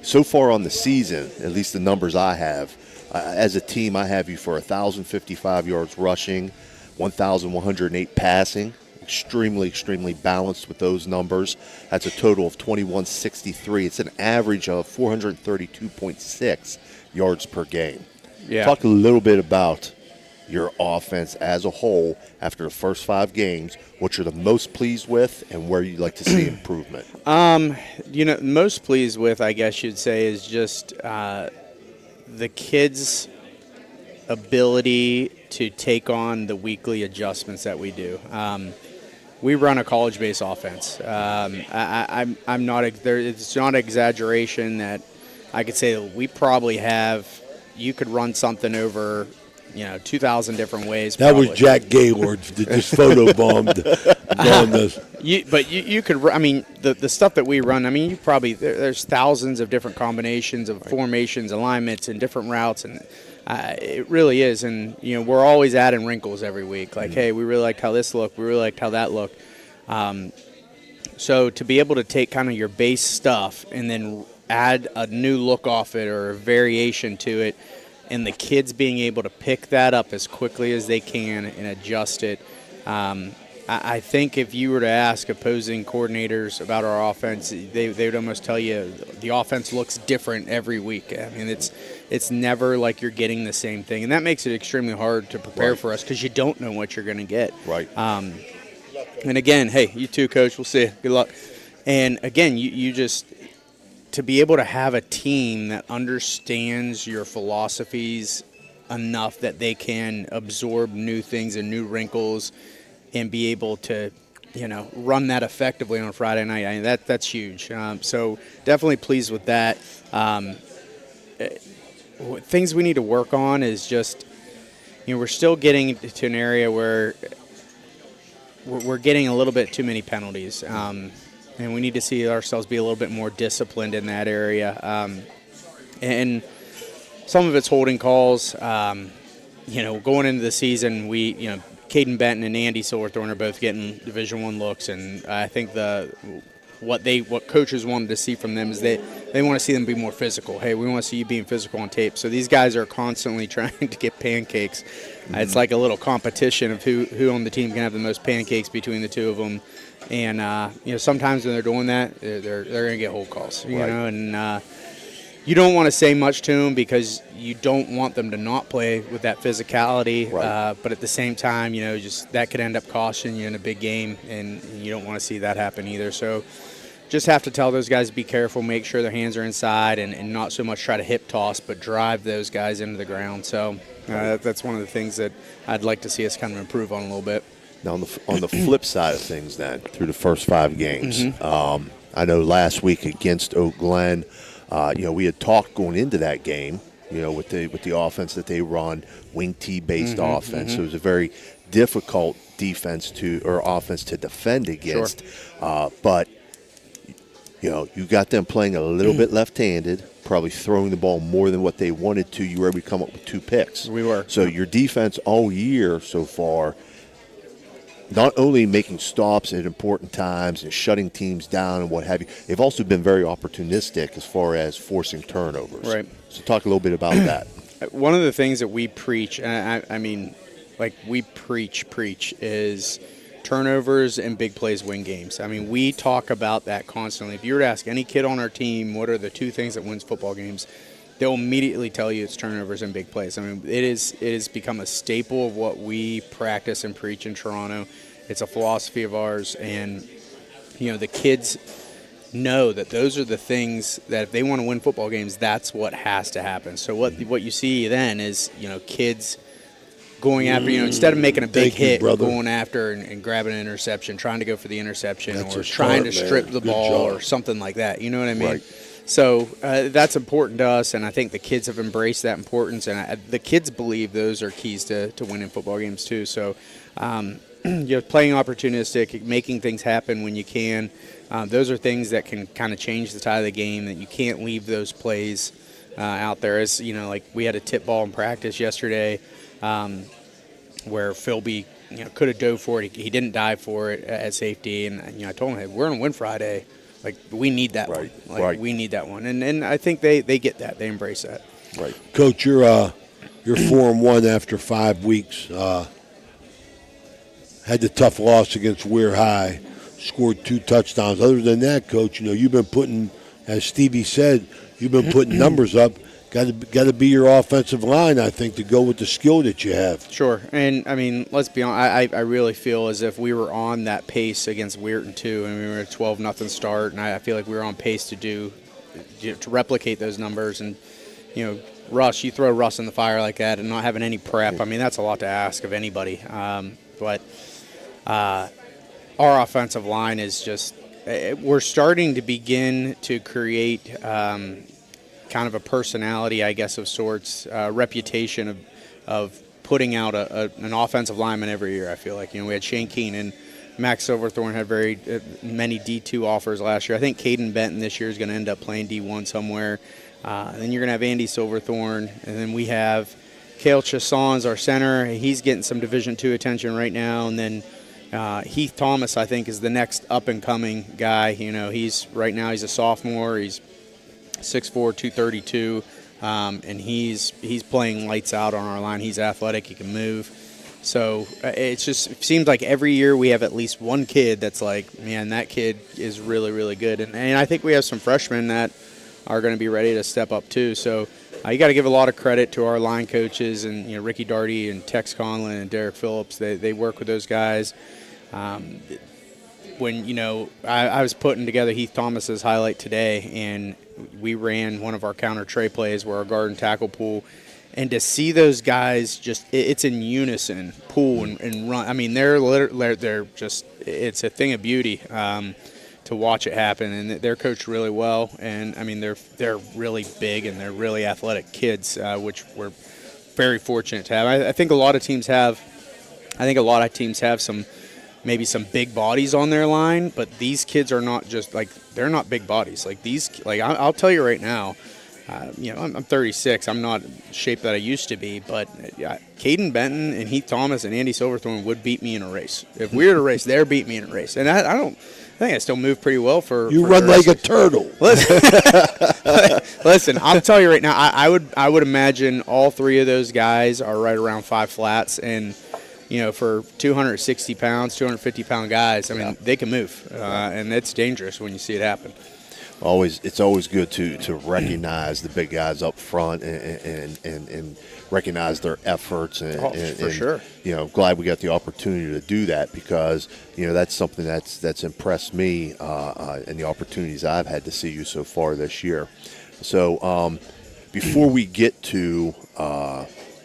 So far on the season, at least the numbers I have, as a team, I have you for 1,055 yards rushing, 1,108 passing. Extremely balanced with those numbers. That's a total of 2,163. It's an average of 432.6 yards per game. Yeah. Talk a little bit about your offense as a whole after the first 5 games, what you're the most pleased with and where you'd like to see improvement. Most pleased with, I guess you'd say, is just the kids' ability to take on the weekly adjustments that we do. We run a college-based offense. I'm not. It's not an exaggeration that I could say that we probably have. You could run something over, 2,000 different ways. That probably. was Jack Gaylord that just photobombed us. You could. I mean, the stuff that we run. I mean, you probably there's thousands of different combinations of formations, alignments, and different routes, and it really is. And we're always adding wrinkles every week. Like, hey, we really liked how this looked. We really liked how that looked. So to be able to take kind of your base stuff and then add a new look off it or a variation to it, and the kids being able to pick that up as quickly as they can and adjust it. I think if you were to ask opposing coordinators about our offense, they would almost tell you the offense looks different every week. I mean, it's never like you're getting the same thing, and that makes it extremely hard to prepare for us because you don't know what you're going to get. Right. And again, hey, you too, Coach. We'll see you. Good luck. And again, you just to be able to have a team that understands your philosophies enough that they can absorb new things and new wrinkles and be able to, run that effectively on Friday night. I mean, that's huge. So definitely pleased with that. Things we need to work on is just, we're still getting to an area where we're getting a little bit too many penalties. And we need to see ourselves be a little bit more disciplined in that area. And some of it's holding calls. Going into the season, Caden Benton and Andy Silverthorne are both getting Division I looks, and I think what coaches wanted to see from them is they want to see them be more physical. Hey, we want to see you being physical on tape. So these guys are constantly trying to get pancakes. It's like a little competition of who on the team can have the most pancakes between the two of them. And sometimes when they're doing that, they're going to get hold calls. And you don't want to say much to them because you don't want them to not play with that physicality. Right. But at the same time, just that could end up costing you in a big game, and you don't want to see that happen either. So just have to tell those guys to be careful, make sure their hands are inside, and not so much try to hip toss, but drive those guys into the ground. So that's one of the things that I'd like to see us kind of improve on a little bit. Now, on the flip side of things then, through the first 5 games, I know last week against Oak Glen, we had talked going into that game, with the offense that they run, wing T based offense. So it was a very difficult defense to or offense to defend against. But you got them playing a little bit left-handed, probably throwing the ball more than what they wanted to. You were able to come up with 2 picks. We were. So your defense all year so far, not only making stops at important times and shutting teams down and what have you, they've also been very opportunistic as far as forcing turnovers. Right. So talk a little bit about that. One of the things that we preach, and I mean, like we preach, is turnovers and big plays win games. I mean, we talk about that constantly. If you were to ask any kid on our team, what are the 2 things that wins football games, they'll immediately tell you it's turnovers and big plays. I mean, it is become a staple of what we practice and preach in Toronto. It's a philosophy of ours, and the kids know that those are the things that if they want to win football games, that's what has to happen. So what you see then is kids going after, instead of making a big hit, going after and grabbing an interception, trying to go for the interception, or trying to strip the ball or something like that. You know what I mean? Right. So that's important to us, and I think the kids have embraced that importance, and the kids believe those are keys to winning football games too. So playing opportunistic, making things happen when you can, those are things that can kind of change the tide of the game, that you can't leave those plays out there. As like we had a tip ball in practice yesterday, where Philby could have dove for it. He didn't dive for it at safety, and I told him, hey, we're going to win Friday. Like, we need that one. Like, we need that one. And I think they get that. They embrace that. Right. Coach, you're 4-1 after 5 weeks. Had the tough loss against Weir High, scored 2 touchdowns. Other than that, Coach, you've been putting, as Stevie said, you've been putting numbers up. Got to be your offensive line, I think, to go with the skill that you have. Sure, and I mean, let's be honest. I really feel as if we were on that pace against Weirton too, and we were at 12-0 start, and I feel like we were on pace to replicate those numbers. And Russ, you throw Russ in the fire like that and not having any prep. I mean, that's a lot to ask of anybody. But our offensive line is just we're starting to begin to create. Kind of a personality, I guess, of sorts, reputation of putting out an offensive lineman every year. I feel like we had Shane Keenan, Max Silverthorne had very many D2 offers last year. I think Caden Benton this year is going to end up playing D1 somewhere. Then you're going to have Andy Silverthorne, and then we have Cale Chasson's our center. He's getting some Division II attention right now, and then Heath Thomas, I think, is the next up and coming guy. He's a sophomore. He's 6'4", 232, and he's playing lights out on our line. He's athletic. He can move. So it seems like every year we have at least one kid that's like, man, that kid is really, really good. And I think we have some freshmen that are going to be ready to step up too. So you got to give a lot of credit to our line coaches and Ricky Darty and Tex Conlon and Derek Phillips. They work with those guys. When I was putting together Heath Thomas's highlight today, and we ran one of our counter tray plays where our guard and tackle pull, and to see those guys it's in unison, pull and run. I mean, they're just, it's a thing of beauty to watch it happen, and they're coached really well. And I mean, they're really big and they're really athletic kids, which we're very fortunate to have. I think a lot of teams have maybe some big bodies on their line, but these kids are not just they're not big bodies. I'll tell you right now, I'm 36. I'm not the shape that I used to be, but Caden Benton and Heath Thomas and Andy Silverthorne would beat me in a race. If we were to race, they're beat me in a race. And I think I still move pretty well for. You run like a turtle. Listen, I'll tell you right now, I would imagine all 3 of those guys are right around 5 flats, and for 260 pounds, 250-pound guys, I mean, they can move, and it's dangerous when you see it happen. It's always good to recognize the big guys up front and recognize their efforts. For sure. Glad we got the opportunity to do that, because that's something that's impressed me and the opportunities I've had to see you so far this year. So before we get to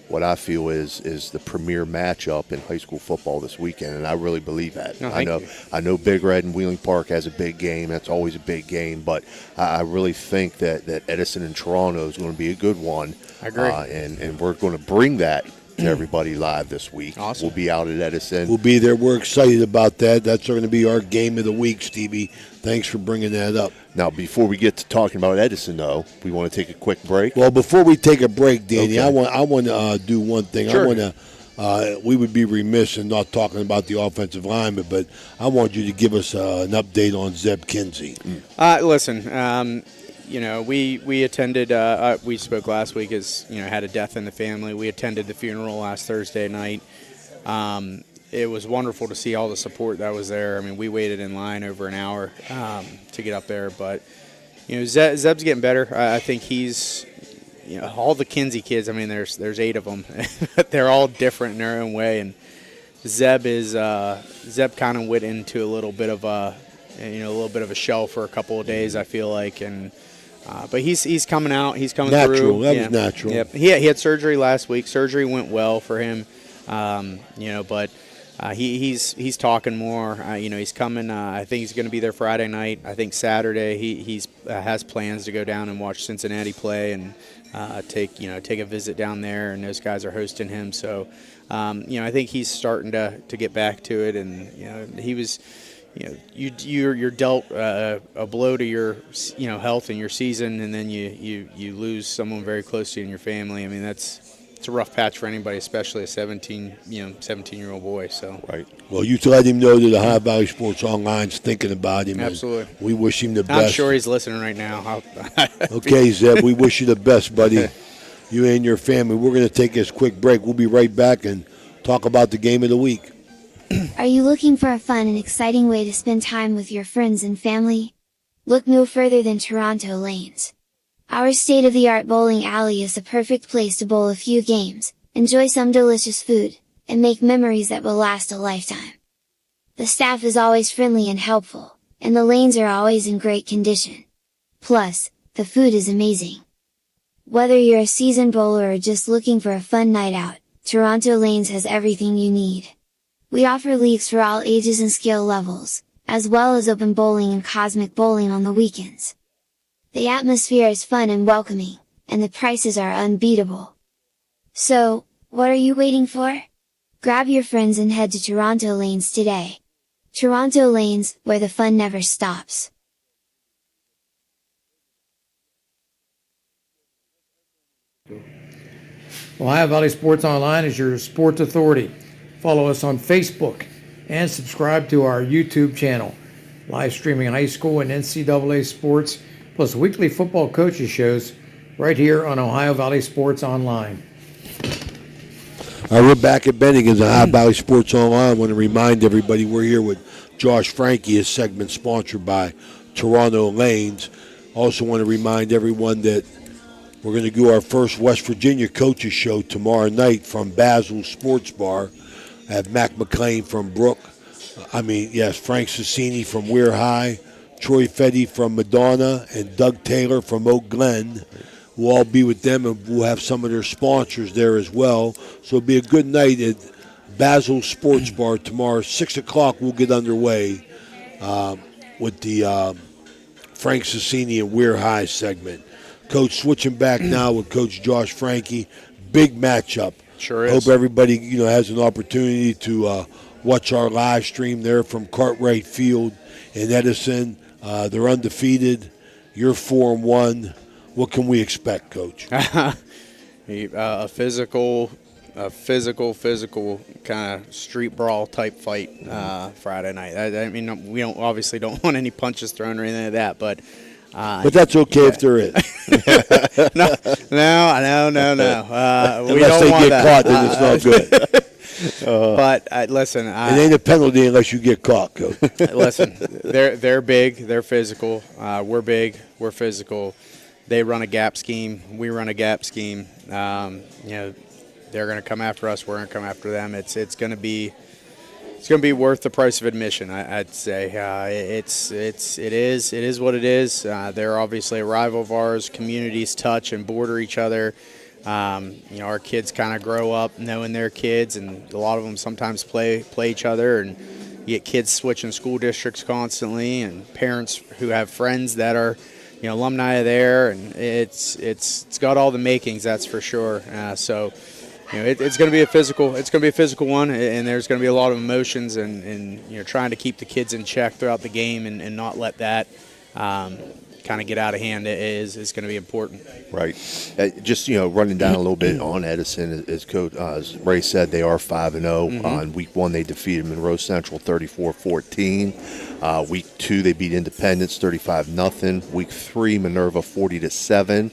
what I feel is the premier matchup in high school football this weekend, and I really believe that. No, I know Big Red and Wheeling Park has a big game. That's always a big game, but I really think that Edison and Toronto is going to be a good one. I agree. And we're going to bring that to everybody live this week. Awesome. We'll be out at Edison. We'll be there. We're excited about that. That's going to be our game of the week, Stevie. Thanks for bringing that up. Now, before we get to talking about Edison, though, we want to take a quick break. Well, before we take a break, Danny, Okay. I want to do one thing. Sure. I want to. We would be remiss in not talking about the offensive lineman, but I want you to give us an update on Zeb Kinsey. Listen, we attended. We spoke last week. Had a death in the family. We attended the funeral last Thursday night. It was wonderful to see all the support that was there. I mean, we waited in line over an hour to get up there, but Zeb's getting better. I think he's. All the Kinsey kids. I mean, there's 8 of them. They're all different in their own way, and Zeb kind of went into a little bit of a shell for a couple of days. I feel like, and but he's coming out. He's coming Natural. through. That was natural. Yep. He had surgery last week. Surgery went well for him. But he's talking more. He's coming. I think he's going to be there Friday night. I think Saturday he's has plans to go down and watch Cincinnati play and take a visit down there. And those guys are hosting him. So I think he's starting to get back to it. And he was. You're dealt a blow to your health and your season, and then you lose someone very close to you in your family. I mean, it's a rough patch for anybody, especially a 17-year-old boy. So Right. Well, you let him know that the Ohio Valley Sports Online's thinking about him. and Absolutely. We wish him the I'm best. sure he's listening right now. Okay, Zeb, we wish you the best, buddy. You and your family. We're going to take this quick break. We'll be right back and talk about the game of the week. Are you looking for a fun and exciting way to spend time with your friends and family? Look no further than Toronto Lanes. Our state-of-the-art bowling alley is the perfect place to bowl a few games, enjoy some delicious food, and make memories that will last a lifetime. The staff is always friendly and helpful, and the lanes are always in great condition. Plus, the food is amazing. Whether you're a seasoned bowler or just looking for a fun night out, Toronto Lanes has everything you need. We offer leagues for all ages and skill levels, as well as open bowling and cosmic bowling on the weekends. The atmosphere is fun and welcoming, and the prices are unbeatable. So, what are you waiting for? Grab your friends and head to Toronto Lanes today. Toronto Lanes, where the fun never stops. Ohio Valley Sports Online is your sports authority. Follow us on Facebook and subscribe to our YouTube channel. Live streaming high school and NCAA sports, plus weekly football coaches shows right here on Ohio Valley Sports Online. All right, we're back at Bennigans, Ohio Valley Sports Online. I want to remind everybody we're here with Josh Frankie, a segment sponsored by Toronto Lanes. Also want to remind everyone that we're going to do our first West Virginia coaches show tomorrow night from Basil Sports Bar. I have Mac McLean from Frank Sassini from Weir High, Troy Fetty from Madonna, and Doug Taylor from Oak Glen. We'll all be with them, and we'll have some of their sponsors there as well. So it'll be a good night at Basil Sports Bar tomorrow. 6 o'clock we'll get underway with the Frank Sassini and Weir High segment. Coach, switching back now with Coach Josh Frankie. Big matchup. Sure is. Hope everybody has an opportunity to watch our live stream there from Cartwright Field in Edison. They're undefeated. You're 4-1. What can we expect, Coach? A physical kind of street brawl type fight Friday night. I mean, we don't want any punches thrown or anything like that, but that's okay if there is. No. We Unless don't they want get that. caught, then it's not good. But listen, It ain't a penalty unless you get caught, Coach. listen, they're big, they're physical. We're big, we're physical. They run a gap scheme, we run a gap scheme. They're going to come after us, we're going to come after them. It's going to be worth the price of admission. I'd say it is what it is. They're obviously a rival of ours. Communities touch and border each other. Our kids kind of grow up knowing their kids, and a lot of them sometimes play each other. And you get kids switching school districts constantly, and parents who have friends that are alumni there, and it's got all the makings, that's for sure. So it's going to be a physical. It's going to be a physical one, and there's going to be a lot of emotions, and trying to keep the kids in check throughout the game, and not let that kind of get out of hand is going to be important. Right. Just running down a little bit on Edison, as Coach as Ray said, they are 5-0. On week 1, they defeated Monroe Central 34-14. Week 2, they beat Independence 35-0. Week 3, Minerva 40-7.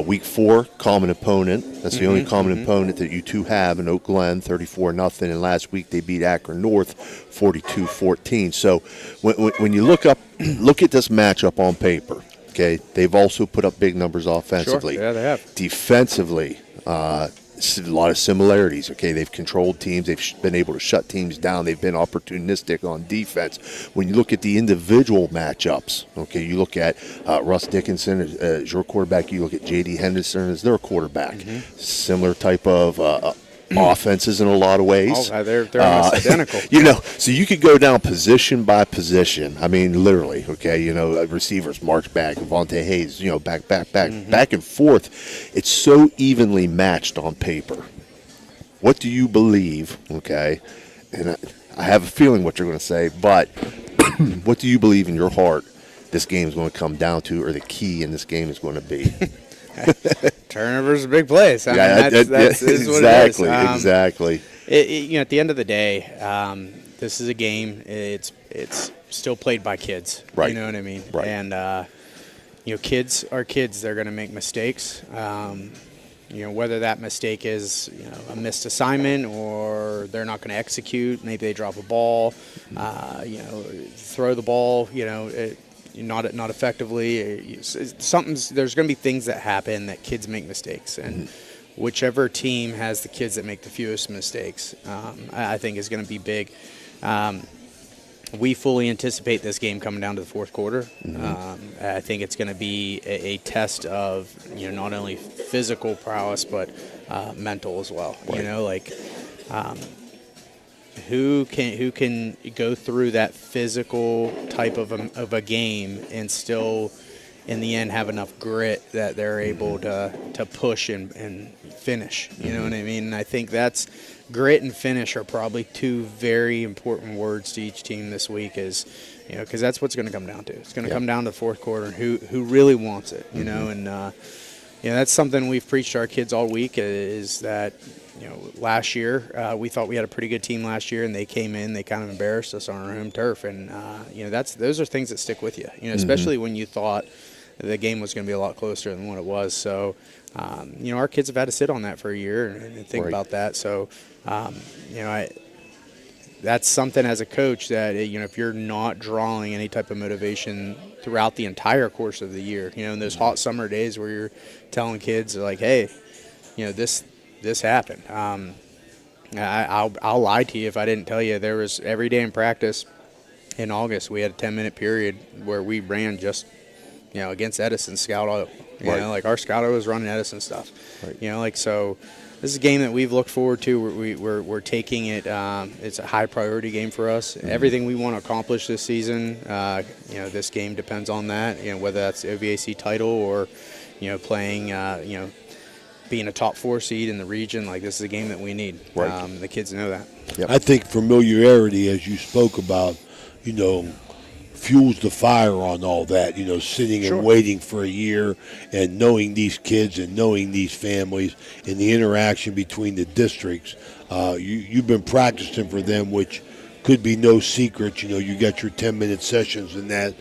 Week 4, common opponent. That's the only common opponent that you two have in Oak Glen, 34-0. And last week they beat Akron North, 42-14. So when you look at this matchup on paper, okay, they've also put up big numbers offensively. Sure. Yeah, they have. Defensively, a lot of similarities. Okay, they've controlled teams. They've been able to shut teams down. They've been opportunistic on defense. When you look at the individual matchups, okay, you look at Russ Dickinson as your quarterback. You look at J.D. Henderson as their quarterback. Similar type of offenses in a lot of ways. Oh, they're almost identical. So you could go down position by position. I mean, literally. Okay, receivers march back, Vontae Hayes, back and forth. It's so evenly matched on paper. What do you believe? Okay, and I have a feeling what you're going to say, but what do you believe in your heart this game is going to come down to, or the key in this game is going to be? Turnovers are big plays. I mean, that's exactly, what it is. Exactly. At the end of the day, this is a game. It's still played by kids. Right. You know what I mean? Right. And kids are kids. They're going to make mistakes. Whether that mistake is a missed assignment or they're not going to execute. Maybe they drop a ball. Throw the ball. Not effectively. There's going to be things that happen that kids make mistakes, and whichever team has the kids that make the fewest mistakes, I think is going to be big. We fully anticipate this game coming down to the fourth quarter. I think it's going to be a test of not only physical prowess but mental as well. Right. Who can go through that physical type of a game and still, in the end, have enough grit that they're able to push and finish. You know what I mean? And I think that's grit and finish are probably two very important words to each team this week, because that's what's going to come down to. It's going to come down to the fourth quarter and who really wants it. And that's something we've preached to our kids all week, is that last year we thought we had a pretty good team last year, and they came in, they kind of embarrassed us on our home turf, and those are things that stick with you. Especially when you thought the game was going to be a lot closer than what it was. So our kids have had to sit on that for a year and think about that. So that's something as a coach that if you're not drawing any type of motivation throughout the entire course of the year, in those hot summer days where you're telling kids like, hey, this happened. I'll lie to you if I didn't tell you there was every day in practice in August we had a 10-minute period where we ran just against Edison Scout Auto. Our Scout Auto was running Edison stuff. Right. So this is a game that we've looked forward to. We're taking it. It's a high priority game for us. Everything we want to accomplish this season, this game depends on that. Whether that's the OVAC title or playing being a top 4 seed in the region. This is a game that we need. Right. The kids know that. Yep. I think familiarity, as you spoke about, fuels the fire on all that, sitting and waiting for a year and knowing these kids and knowing these families and the interaction between the districts. You've been practicing for them, which could be no secret. You got your 10-minute sessions and that.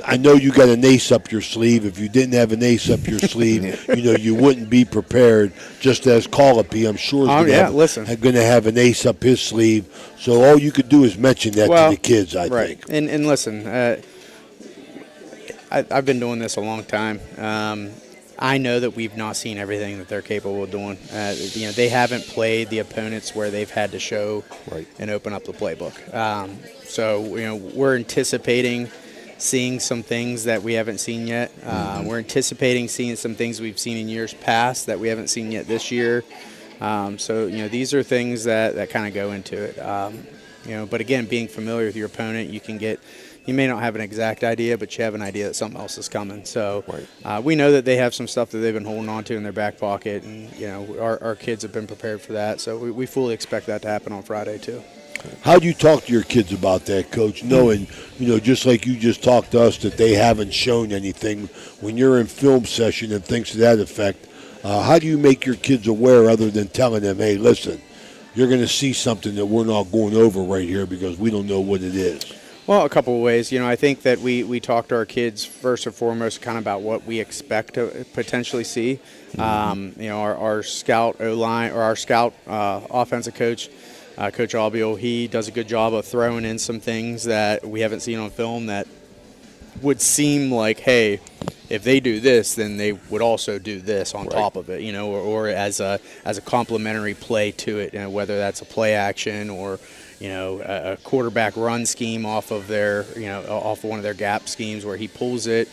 I know you got an ace up your sleeve. If you didn't have an ace up your sleeve, you wouldn't be prepared. Just as Colopy, I'm sure, is going to have an ace up his sleeve. So all you could do is mention that to the kids, I think. And listen, I've been doing this a long time. I know that we've not seen everything that they're capable of doing. They haven't played the opponents where they've had to show and open up the playbook. So we're anticipating seeing some things that we haven't seen yet. We're anticipating seeing some things we've seen in years past that we haven't seen yet this year. So these are things that kind of go into it. But again, being familiar with your opponent, you can get you may not have an exact idea, but you have an idea that something else is coming. So we know that they have some stuff that they've been holding on to in their back pocket, and our kids have been prepared for that. So we fully expect that to happen on Friday too. How do you talk to your kids about that, Coach, knowing, just like you just talked to us, that they haven't shown anything when you're in film session and things to that effect? How do you make your kids aware other than telling them, hey, listen, you're going to see something that we're not going over right here because we don't know what it is? Well, a couple of ways. I think that we talk to our kids first and foremost kind of about what we expect to potentially see. Our scout O-line or our scout offensive coach, Coach Albiel, he does a good job of throwing in some things that we haven't seen on film that would seem like, hey, if they do this, then they would also do this on top of it, or as a complementary play to it, whether that's a play action or a quarterback run scheme off of off of one of their gap schemes where he pulls it,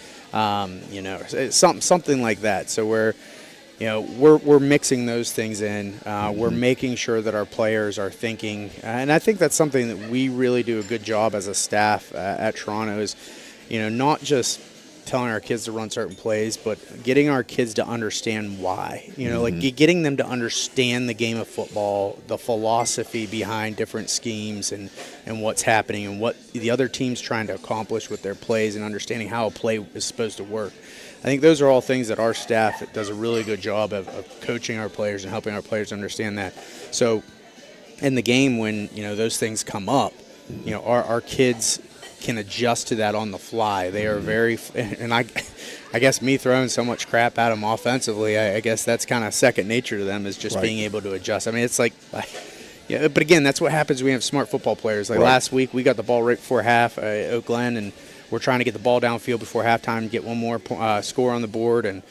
something like that. So we're mixing those things in. We're making sure that our players are thinking, and I think that's something that we really do a good job as a staff at Toronto is, not just telling our kids to run certain plays, but getting our kids to understand why. Like getting them to understand the game of football, the philosophy behind different schemes and what's happening and what the other team's trying to accomplish with their plays and understanding how a play is supposed to work. I think those are all things that our staff does a really good job of coaching our players and helping our players understand that. So in the game when, those things come up, our kids can adjust to that on the fly. They are very, and I guess me throwing so much crap at them offensively, I guess that's kind of second nature to them is just being able to adjust. I mean, it's like, but again, that's what happens when we have smart football players. Like last week, we got the ball right before half at Oak Glen, and we're trying to get the ball downfield before halftime and get one more score on the board, and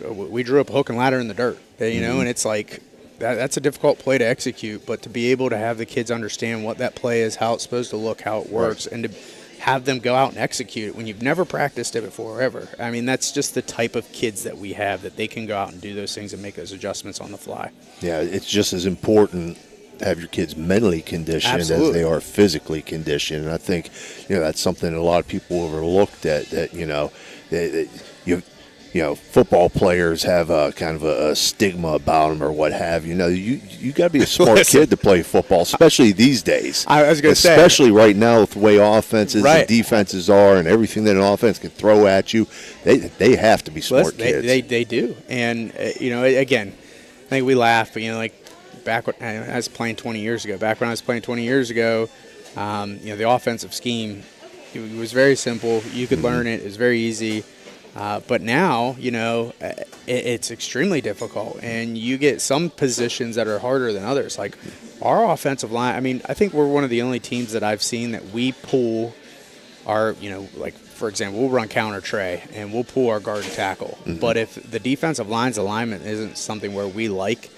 we drew up a hook and ladder in the dirt, and it's like, that's a difficult play to execute, but to be able to have the kids understand what that play is, how it's supposed to look, how it works, and to have them go out and execute it when you've never practiced it before ever. I mean, that's just the type of kids that we have, that they can go out and do those things and make those adjustments on the fly. Yeah, it's just as important to have your kids mentally conditioned as they are physically conditioned. And I think, that's something a lot of people overlooked that football players have a kind of a stigma about them or what have you. You got to be a smart kid to play football, especially these days. I was going to say, especially right now with the way offenses and defenses are and everything that an offense can throw at you. They have to be smart kids. They do. And again, I think we laugh, but back when I was playing 20 years ago. Back when I was playing 20 years ago, the offensive scheme, it was very simple. You could learn it. It was very easy. But now, it's extremely difficult, and you get some positions that are harder than others. Like our offensive line, I mean, I think we're one of the only teams that I've seen that we pull our, like, for example, we'll run counter tray, and we'll pull our guard and tackle. But if the defensive line's alignment isn't something where we like,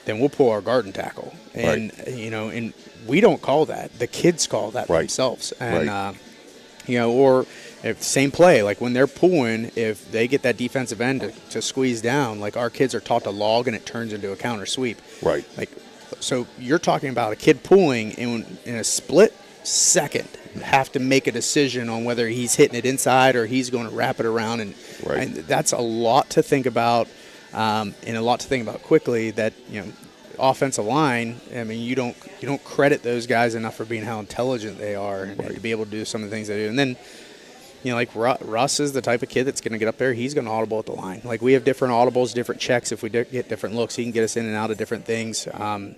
then we'll pull our guard and tackle. And, and we don't call that. The kids call that themselves. And, or if same play, like when they're pulling, if they get that defensive end to squeeze down, like our kids are taught to log and it turns into a counter sweep. Right. Like, so you're talking about a kid pulling in a split second, have to make a decision on whether he's hitting it inside or he's going to wrap it around. And that's a lot to think about, and a lot to think about quickly that, offensive line, I mean, you don't credit those guys enough for being how intelligent they are and to be able to do some of the things they do. And then, like Russ is the type of kid that's going to get up there. He's going to audible at the line. Like we have different audibles, different checks. If we get different looks, he can get us in and out of different things. And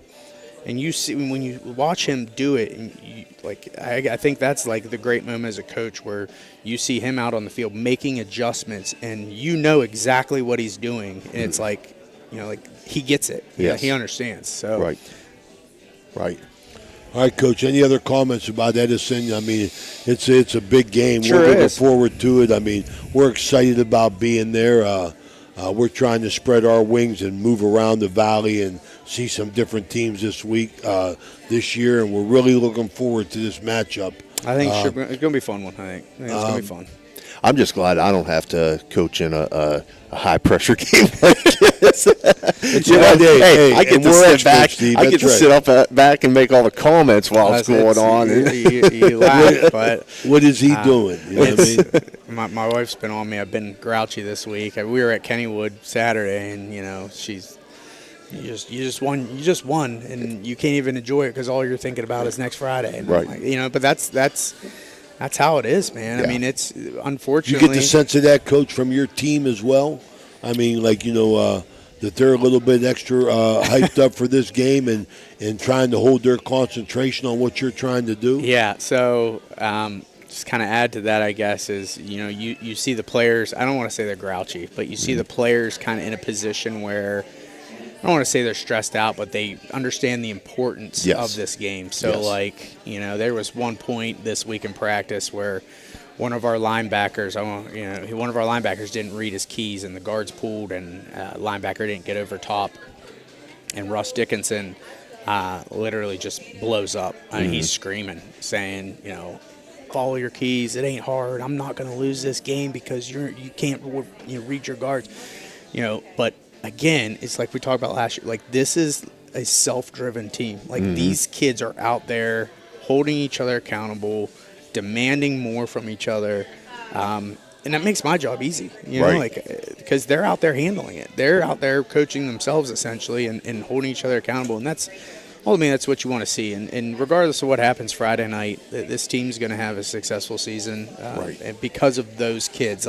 you see when you watch him do it, and I think that's like the great moment as a coach where you see him out on the field making adjustments, and exactly what he's doing, and it's like, he gets it. He understands. So right. All right, Coach, any other comments about Edison? I mean, it's a big game. Sure, we're looking forward to it. I mean, we're excited about being there. We're trying to spread our wings and move around the valley and see some different teams this year, and we're really looking forward to this matchup. I think it's going to be a fun one. I think it's going to be fun. I'm just glad I don't have to coach in a high-pressure game like this. It's You know, Friday. hey, I get and to we're sit back. experts, Steve. I get That's to right. sit up back and make all the comments while it's going on. You laugh, but What is he doing? You know what I mean? my wife's been on me. I've been grouchy this week. We were at Kennywood Saturday, and she's you just won, and you can't even enjoy it because all you're thinking about is next Friday. And Right. like, but that's how it is, man. Yeah. I mean, it's You unfortunately. get the sense of that, Coach, from your team as well? I mean, like, that they're a little bit extra hyped up for this game and trying to hold their concentration on what you're trying to do? Yeah, so just kind of add to that, I guess, is, you see the players, I don't want to say they're grouchy, but you see the players kind of in a position where, I don't want to say they're stressed out, but they understand the importance Yes. of this game. So, Yes. there was one point this week in practice where one of our linebackers, one of our linebackers didn't read his keys, and the guards pulled, and linebacker didn't get over top, and Russ Dickinson literally just blows up. I mean, he's screaming, saying, follow your keys. It ain't hard. I'm not going to lose this game because you can't read your guards. But again, it's like we talked about last year. Like, this is a self-driven team. Like, these kids are out there holding each other accountable, demanding more from each other, and that makes my job easy, Right. because they're out there handling it. They're out there coaching themselves essentially and holding each other accountable, and that's ultimately that's what you want to see. And regardless of what happens Friday night, this team's going to have a successful season, Right. and because of those kids.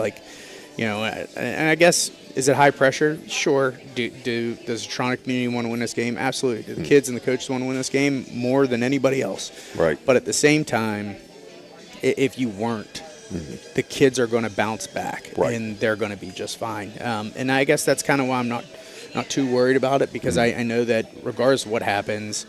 And I guess, is it high pressure? Sure. Does the Toronto community want to win this game? Absolutely. Do the kids and the coaches want to win this game more than anybody else? Right. But at the same time, if you weren't, the kids are going to bounce back, Right. and they're going to be just fine. And I guess that's kind of why I'm not too worried about it, because I know that regardless of what happens,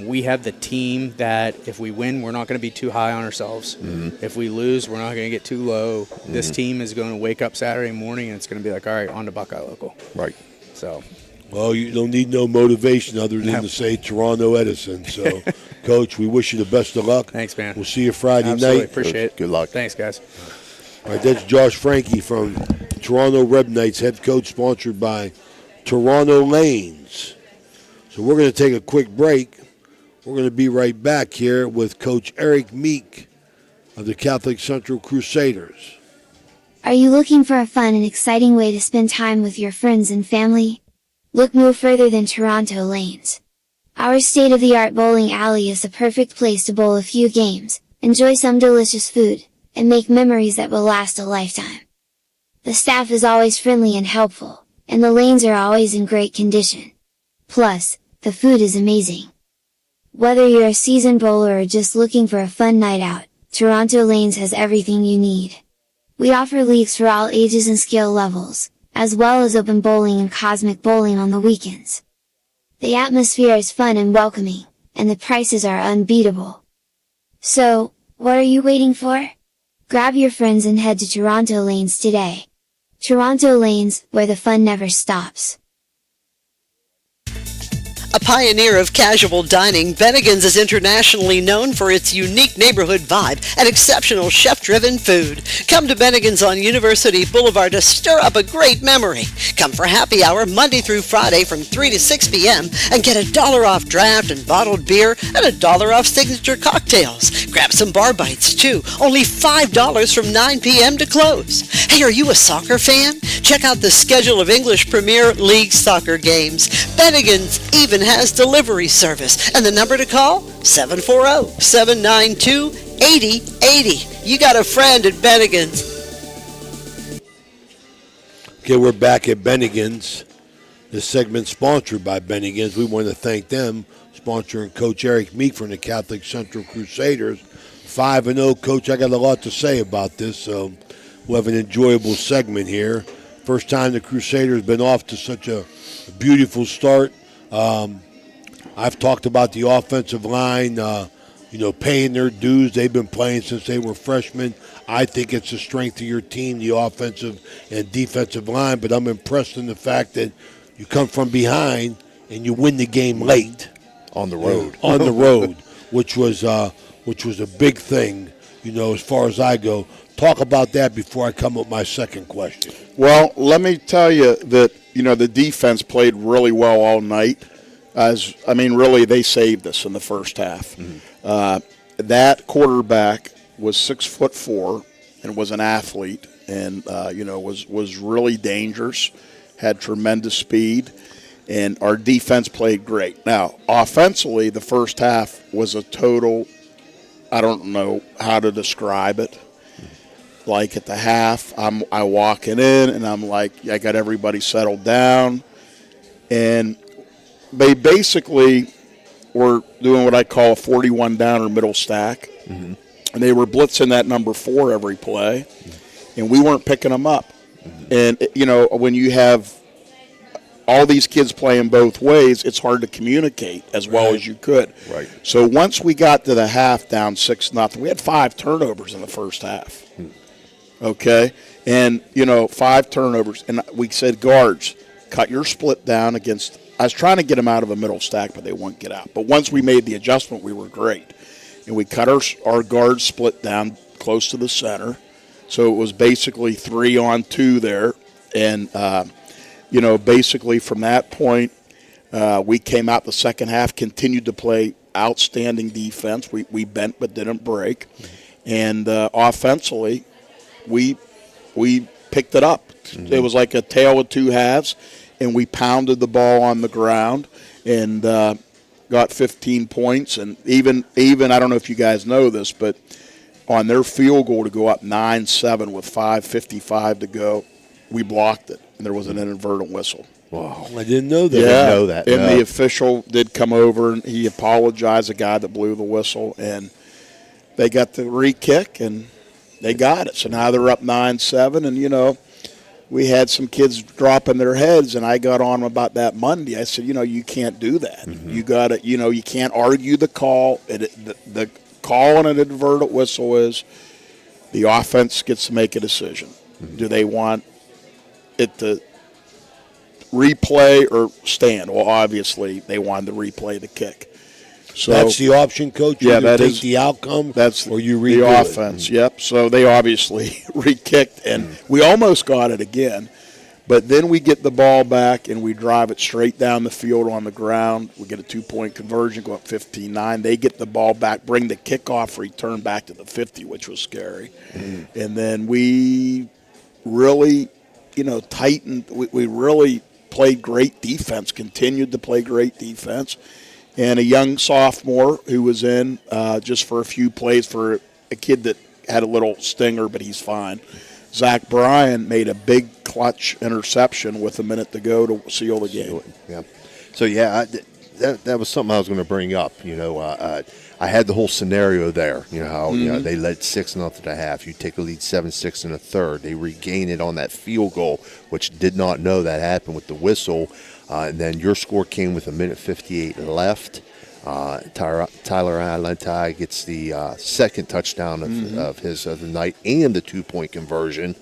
we have the team that if we win, we're not going to be too high on ourselves. If we lose, we're not going to get too low. This team is going to wake up Saturday morning, and it's going to be like, all right, on to Buckeye Local. Right. So. Well, you don't need no motivation other than No. to say Toronto Edison. So, Coach, we wish you the best of luck. Thanks, man. We'll see you Friday Absolutely. night. Appreciate it. Good luck. Thanks, guys. All right, that's Josh Frankie from Toronto Red Knights, head coach, sponsored by Toronto Lanes. So we're going to take a quick break. We're going to be right back here with Coach Eric Meek of the Catholic Central Crusaders. Are you looking for a fun and exciting way to spend time with your friends and family? Look no further than Toronto Lanes. Our state-of-the-art bowling alley is the perfect place to bowl a few games, enjoy some delicious food, and make memories that will last a lifetime. The staff is always friendly and helpful, and the lanes are always in great condition. Plus, the food is amazing. Whether you're a seasoned bowler or just looking for a fun night out, Toronto Lanes has everything you need. We offer leagues for all ages and skill levels, as well as open bowling and cosmic bowling on the weekends. The atmosphere is fun and welcoming, and the prices are unbeatable. So, what are you waiting for? Grab your friends and head to Toronto Lanes today. Toronto Lanes, where the fun never stops. A pioneer of casual dining, Bennigans is internationally known for its unique neighborhood vibe and exceptional chef-driven food. Come to Bennigans on University Boulevard to stir up a great memory. Come for happy hour Monday through Friday from 3 to 6 p.m. and get $1 off draft and bottled beer and $1 off signature cocktails. Grab some bar bites too, only $5 from 9 p.m. to close. Hey, are you a soccer fan? Check out the schedule of English Premier League soccer games. Bennigans even has delivery service, and the number to call, 740-792-8080. You got a friend at Bennigans. Okay, we're back at Bennigans. This segment sponsored by Bennigans. We want to thank them, sponsoring Coach Eric Meek from the Catholic Central Crusaders. 5-0, Coach. I got a lot to say about this, so we'll have an enjoyable segment here. First time the Crusaders been off to such a beautiful start. I've talked about the offensive line, paying their dues. They've been playing since they were freshmen. I think it's the strength of your team, the offensive and defensive line, but I'm impressed in the fact that you come from behind and you win the game late. On the road. On the road, which was a big thing, as far as I go. Talk about that before I come up with my second question. Well, let me tell you that the defense played really well all night. Really, they saved us in the first half. That quarterback was 6'4" and was an athlete, and was really dangerous, had tremendous speed, and our defense played great. Now, offensively, the first half was a total, I don't know how to describe it. Like at the half, I walking in, and I'm like, I got everybody settled down, and they basically were doing what I call a 41 down or middle stack, and they were blitzing that number 4 every play, and we weren't picking them up. And when you have all these kids playing both ways, it's hard to communicate as well as you could. Right. So once we got to the half down 6-0, we had 5 turnovers in the first half. Okay, and 5 turnovers, and we said, guards, cut your split down against. I was trying to get them out of a middle stack, but they wouldn't get out. But once we made the adjustment, we were great. And we cut our guard split down close to the center. So it was basically 3-on-2 there. And, basically from that point, we came out the second half, continued to play outstanding defense. We bent but didn't break. And offensively, we picked it up. It was like a tale of two halves. And we pounded the ball on the ground and got 15 points. And even I don't know if you guys know this, but on their field goal to go up 9-7 with 5:55 to go, we blocked it, and there was an inadvertent whistle. Wow. I didn't know that. Yeah, I didn't know that. And No. the official did come over, and he apologized, the guy that blew the whistle, and they got the re-kick, and they got it. So now they're up 9-7, and, we had some kids dropping their heads, and I got on about that Monday. I said, you can't do that. You got to, you can't argue the call. The call on an inadvertent whistle is the offense gets to make a decision. Do they want it to replay or stand? Well, obviously, they wanted to replay the kick. So that's the option, Coach? Yeah, you that take is the outcome, that's or you the redo offense. Yep. So they obviously re-kicked, and we almost got it again. But then we get the ball back, and we drive it straight down the field on the ground. We get a 2-point conversion, go up 15-9. They get the ball back, bring the kickoff return back to the 50, which was scary. And then we really, tightened. We really played great defense, continued to play great defense. And a young sophomore who was in just for a few plays for a kid that had a little stinger, but he's fine. Zach Bryan made a big clutch interception with a minute to go to seal the game. Yeah. So, that was something I was going to bring up. I had the whole scenario there. How they led 6-0 at the half. You take a lead 7-6 in the third. They regain it on that field goal, which did not know that happened with the whistle. And then your score came with 1:58 left. Tyler Alenti gets the second touchdown of his of the night and the 2-point conversion.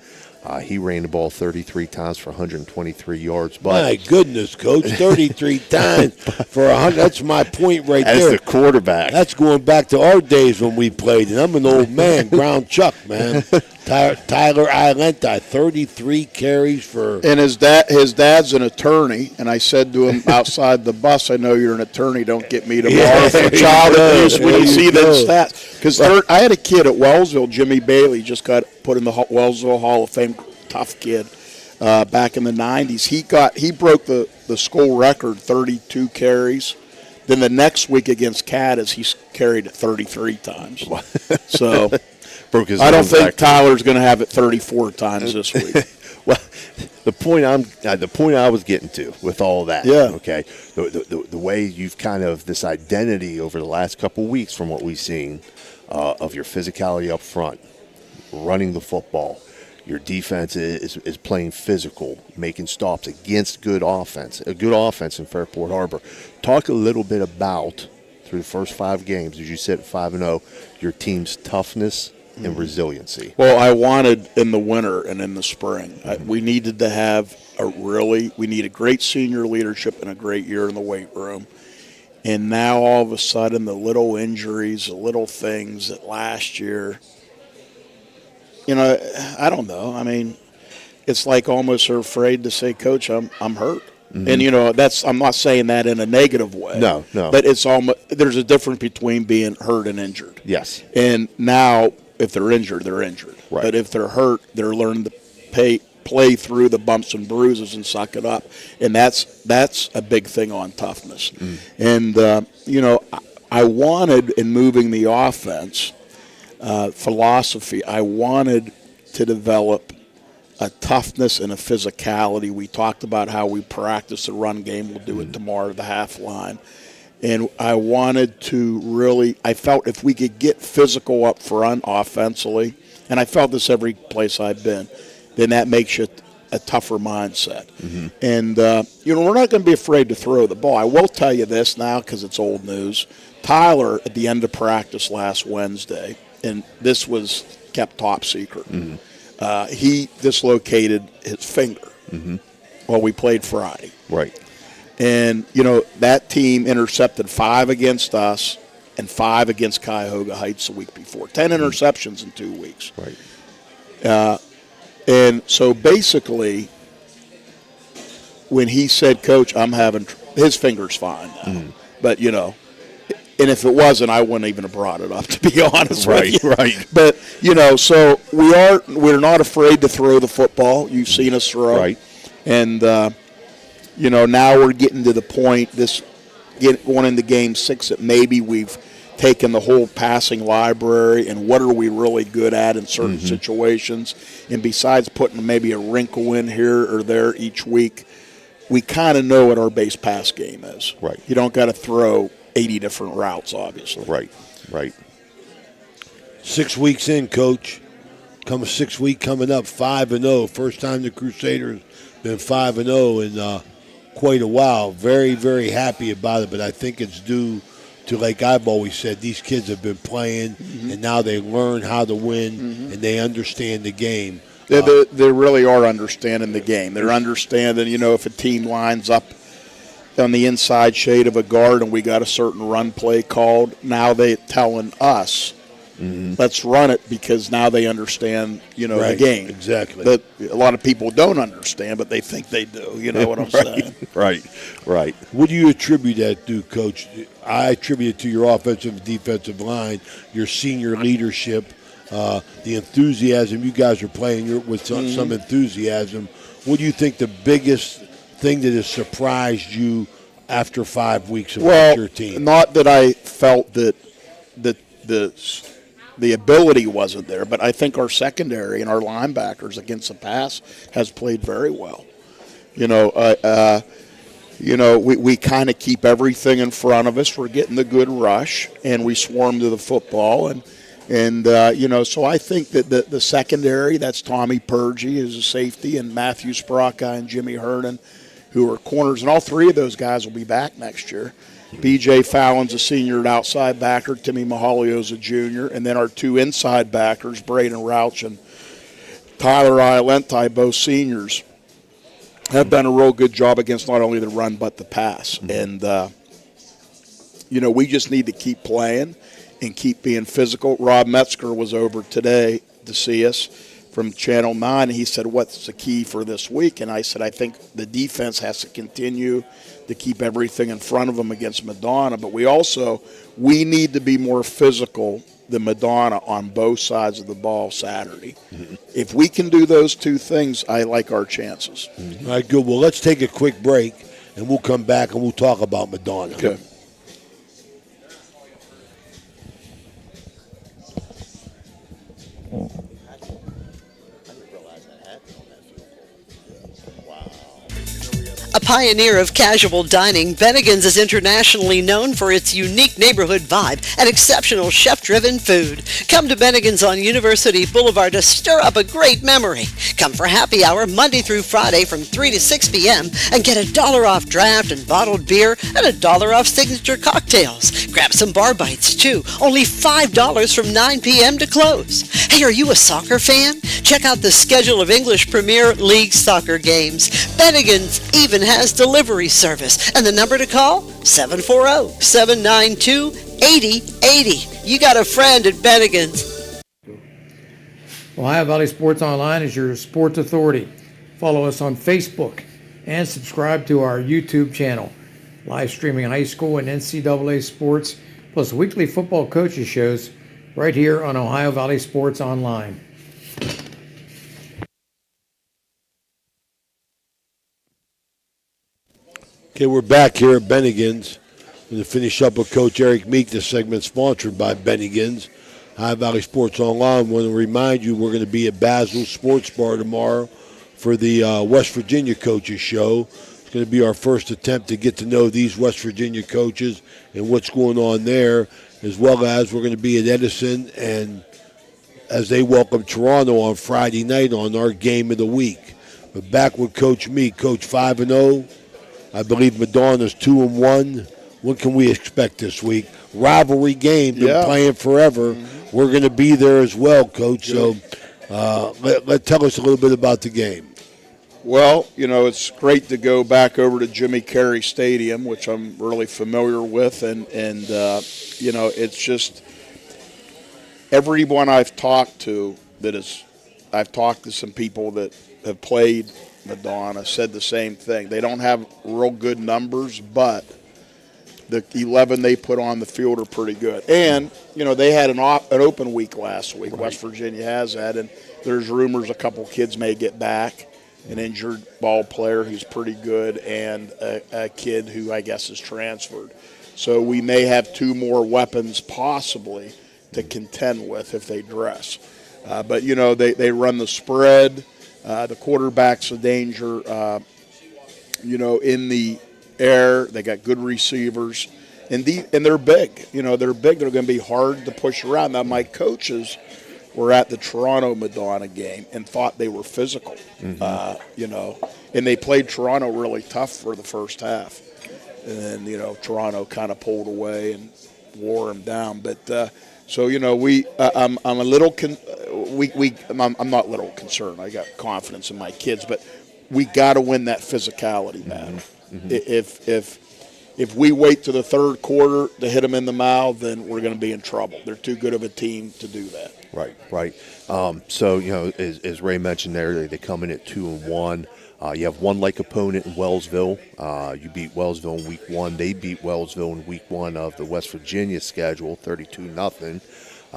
He ran the ball 33 times for 123 yards. But my goodness, Coach, 33 times for 100. That's my point right as there. the quarterback. That's going back to our days when we played, and I'm an old man, ground chuck, man. Tyler Alenti, 33 carries for. And his dad's an attorney, and I said to him outside the bus, I know you're an attorney, don't get me tomorrow for child abuse when you see the stats. Because I had a kid at Wellsville, Jimmy Bailey, just got put in the Wellsville Hall of Fame, tough kid, back in the 90s. He broke the school record, 32 carries. Then the next week against Cadiz, he carried it 33 times. So broke his I don't own think record. Tyler's going to have it 34 times this week. Well, the point I was getting to with all that, okay, the way you've kind of this identity over the last couple of weeks from what we've seen of your physicality up front, running the football, your defense is playing physical, making stops against a good offense in Fairport Harbor. Talk a little bit about, through the first 5 games, as you said, 5-0, your team's toughness and resiliency. Well, I wanted in the winter and in the spring. We needed to have we need a great senior leadership and a great year in the weight room. And now all of a sudden the little injuries, the little things that last year, I don't know. I mean, it's like almost they're afraid to say, Coach, I'm hurt. And I'm not saying that in a negative way. No. But it's almost there's a difference between being hurt and injured. Yes. And now, if they're injured, they're injured. Right. But if they're hurt, they're learning to play through the bumps and bruises and suck it up. And that's a big thing on toughness. And I wanted, in moving the offense philosophy, I wanted to develop a toughness and a physicality. We talked about how we practice the run game. We'll do it tomorrow, the half line. And I wanted to I felt if we could get physical up front offensively, and I felt this every place I've been, then that makes you a tougher mindset. And, we're not going to be afraid to throw the ball. I will tell you this now because it's old news. Tyler, at the end of practice last Wednesday, and this was kept top secret, he dislocated his finger while we played Friday. Right. And, that team intercepted 5 against us and 5 against Cuyahoga Heights the week before. 10 interceptions in 2 weeks. Right. And so basically, when he said, Coach, I'm having his finger's fine now. But, and if it wasn't, I wouldn't even have brought it up, to be honest with you. Right. But, so we're not afraid to throw the football. You've seen us throw. Right. And, now we're getting to the point, going into game 6, that maybe we've taken the whole passing library and what are we really good at in certain situations. And besides putting maybe a wrinkle in here or there each week, we kind of know what our base pass game is. Right. You don't got to throw 80 different routes, obviously. Right. 6 weeks in, Coach. 6th week coming up, 5-0. First time the Crusaders been 5-0 in quite a while. Very, very happy about it, but I think it's due to, like I've always said, these kids have been playing, and now they learn how to win, and they understand the game. They really are understanding the game. They're understanding, if a team lines up on the inside shade of a guard and we got a certain run play called, now they're telling us, let's run it, because now they understand, the game. Exactly. That a lot of people don't understand, but they think they do. You know what I'm saying? Right. What do you attribute that to, Coach? I attribute it to your offensive and defensive line, your senior leadership, the enthusiasm. You guys are playing with some enthusiasm. What do you think the biggest thing that has surprised you after 5 weeks of your team? Not that I felt that the ability wasn't there, but I think our secondary and our linebackers against the pass has played very well. We kind of keep everything in front of us. We're getting the good rush, and we swarm to the football, and so I think that the secondary, that's Tommy Purgie as a safety, and Matthew Sprocka and Jimmy Hernan, who are corners, and all 3 of those guys will be back next year. B.J. Fallon's a senior at outside backer. Timmy Mahalio's a junior. And then our 2 inside backers, Braden Rouch and Tyler Iolenti, both seniors, have done a real good job against not only the run but the pass. And, we just need to keep playing and keep being physical. Rob Metzger was over today to see us from Channel 9, and he said, what's the key for this week? And I said, I think the defense has to continue to keep everything in front of them against Madonna, but we need to be more physical than Madonna on both sides of the ball Saturday. If we can do those 2 things, I like our chances. All right, good. Well, let's take a quick break, and we'll come back and we'll talk about Madonna. Okay. A pioneer of casual dining, Bennigans is internationally known for its unique neighborhood vibe and exceptional chef-driven food. Come to Bennigans on University Boulevard to stir up a great memory. Come for happy hour Monday through Friday from 3 to 6 p.m. and get $1 off draft and bottled beer and $1 off signature cocktails. Grab some bar bites too. Only $5 from 9 p.m. to close. Hey, are you a soccer fan? Check out the schedule of English Premier League soccer games. Bennigans even has delivery service, and the number to call, 740-792-8080. You got a friend at Bennigans. Ohio Valley Sports Online is your sports authority. Follow us on Facebook and subscribe to our YouTube channel. Live streaming high school and NCAA sports, plus weekly football coaches shows right here on Ohio Valley Sports Online. Okay, we're back here at Bennigans. We're going to finish up with Coach Eric Meek. This segment sponsored by Bennigans. Ohio Valley Sports Online. I want to remind you we're going to be at Basil Sports Bar tomorrow for the West Virginia Coaches Show. It's going to be our first attempt to get to know these West Virginia coaches and what's going on there, as well as we're going to be at Edison and as they welcome Toronto on Friday night on our game of the week. But back with Coach Meek, Coach 5-0. I believe Madonna's 2-1. What can we expect this week? Rivalry game, been playing forever. Mm-hmm. We're going to be there as well, Coach. Good. So tell us a little bit about the game. Well, it's great to go back over to Jimmy Carey Stadium, which I'm really familiar with, and it's just everyone I've talked to I've talked to some people that have played Madonna, said the same thing. They don't have real good numbers, but the 11 they put on the field are pretty good. And, they had an open week last week. Right. West Virginia has that, and there's rumors a couple kids may get back. An injured ball player who's pretty good and a kid who I guess is transferred. So we may have two more weapons possibly to contend with if they dress. But, they run the spread. The quarterback's a danger, in the air. They got good receivers. And they're big. They're big. They're going to be hard to push around. Now, my coaches were at the Toronto Madonna game and thought they were physical, and they played Toronto really tough for the first half. And then, Toronto kind of pulled away and wore them down. But, I'm a little I'm not little concerned. I got confidence in my kids, but we got to win that physicality battle. Mm-hmm. If we wait to the third quarter to hit them in the mouth, then we're going to be in trouble. They're too good of a team to do that. Right. So, as Ray mentioned there, they come in at 2-1. You have one like opponent in Wellsville. You beat Wellsville in week 1. They beat Wellsville in week 1 of the West Virginia schedule, 32-0.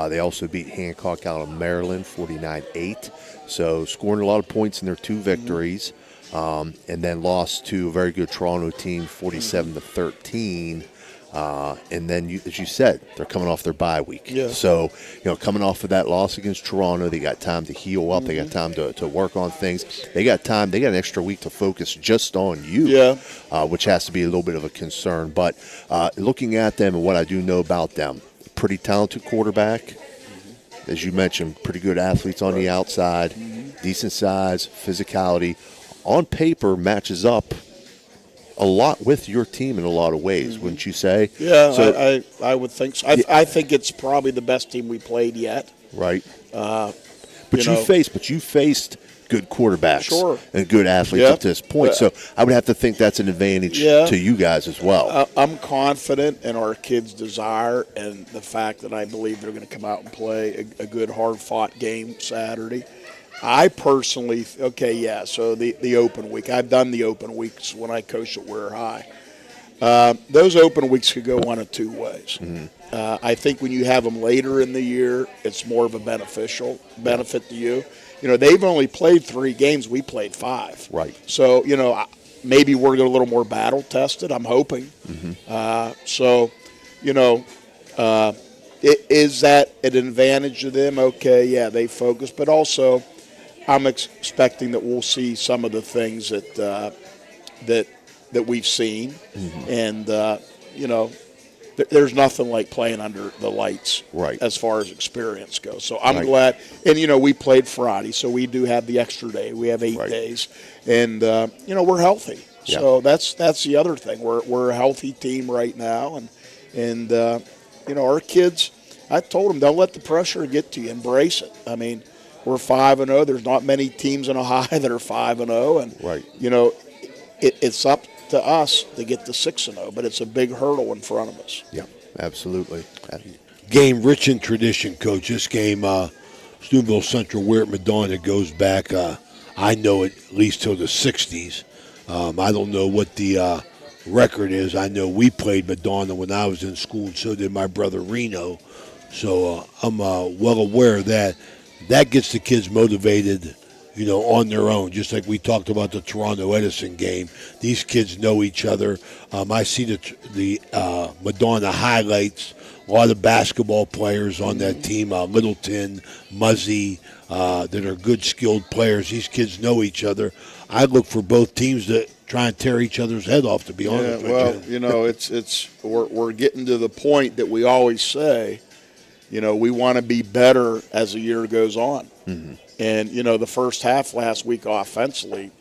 They also beat Hancock out of Maryland, 49-8. So scoring a lot of points in their two victories. And then lost to a very good Toronto team, 47-13. And then, as you said, they're coming off their bye week. Yeah. So, coming off of that loss against Toronto, they got time to heal up. They got time to work on things. They got time. They got an extra week to focus just on you, which has to be a little bit of a concern. But looking at them and what I do know about them, pretty talented quarterback. As you mentioned, pretty good athletes on the outside, decent size, physicality. On paper, matches up a lot with your team in a lot of ways, wouldn't you say? Yeah, so, I would think so. I think it's probably the best team we played yet. Right. But you faced good quarterbacks and good athletes up to this point. So I would have to think that's an advantage to you guys as well. I'm confident in our kids' desire and the fact that I believe they're going to come out and play a good, hard-fought game Saturday. I personally, so the open week. I've done the open weeks when I coached at Ware High. Those open weeks could go one of two ways. Mm-hmm. I think when you have them later in the year, it's more of a benefit to you. They've only played 3 games. We played 5. Right. So, maybe we're a little more battle tested. I'm hoping. Mm-hmm. Is that an advantage to them? Okay, yeah, they focus, but also I'm expecting that we'll see some of the things that we've seen, and there's nothing like playing under the lights, as far as experience goes. So I'm glad, and we played Friday, so we do have the extra day. We have 8 days, and we're healthy. Yeah. So that's the other thing. We're a healthy team right now, and our kids. I told them don't let the pressure get to you. Embrace it. I mean, we're 5-0. There's not many teams in Ohio that are 5-0, and it's up to us to get to 6-0. But it's a big hurdle in front of us. Yeah, absolutely. Game rich in tradition, Coach. This game, Steubenville Central, Ware at Madonna, goes back I know it at least till the 60s. I don't know what the record is. I know we played Madonna when I was in school, and so did my brother Reno. So I'm well aware of that. That gets the kids motivated, on their own, just like we talked about the Toronto Edison game. These kids know each other. I see the Madonna highlights. A lot of basketball players on that team, Littleton, Muzzy, that are good, skilled players. These kids know each other. I look for both teams to try and tear each other's head off, to be honest with you. We're getting to the point that we always say, we want to be better as the year goes on. Mm-hmm. And, the first half last week offensively,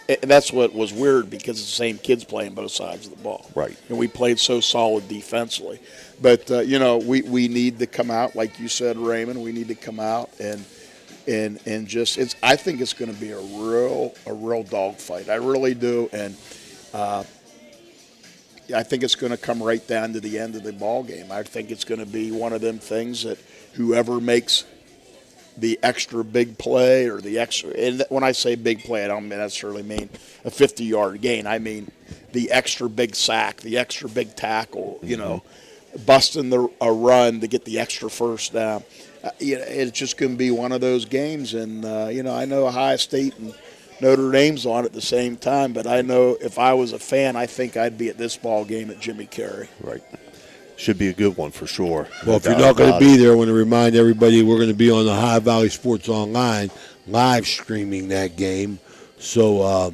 and that's what was weird because it's the same kids playing both sides of the ball. Right. And we played so solid defensively. But, we need to come out, like you said, Raymond, we need to come out and just I think it's going to be a real dogfight. I really do. And I think it's going to come right down to the end of the ball game. I think it's going to be one of them things that whoever makes the extra big play or the extra, and when I say big play, I don't necessarily mean a 50-yard gain. I mean the extra big sack, the extra big tackle, busting a run to get the extra first down. It's just going to be one of those games. And, I know Ohio State and Notre Dame's on at the same time, but I know if I was a fan, I think I'd be at this ball game at Jimmy Carey. Right. Should be a good one for sure. Well, if you're not going to be there, I want to remind everybody we're going to be on the Ohio Valley Sports Online live streaming that game. So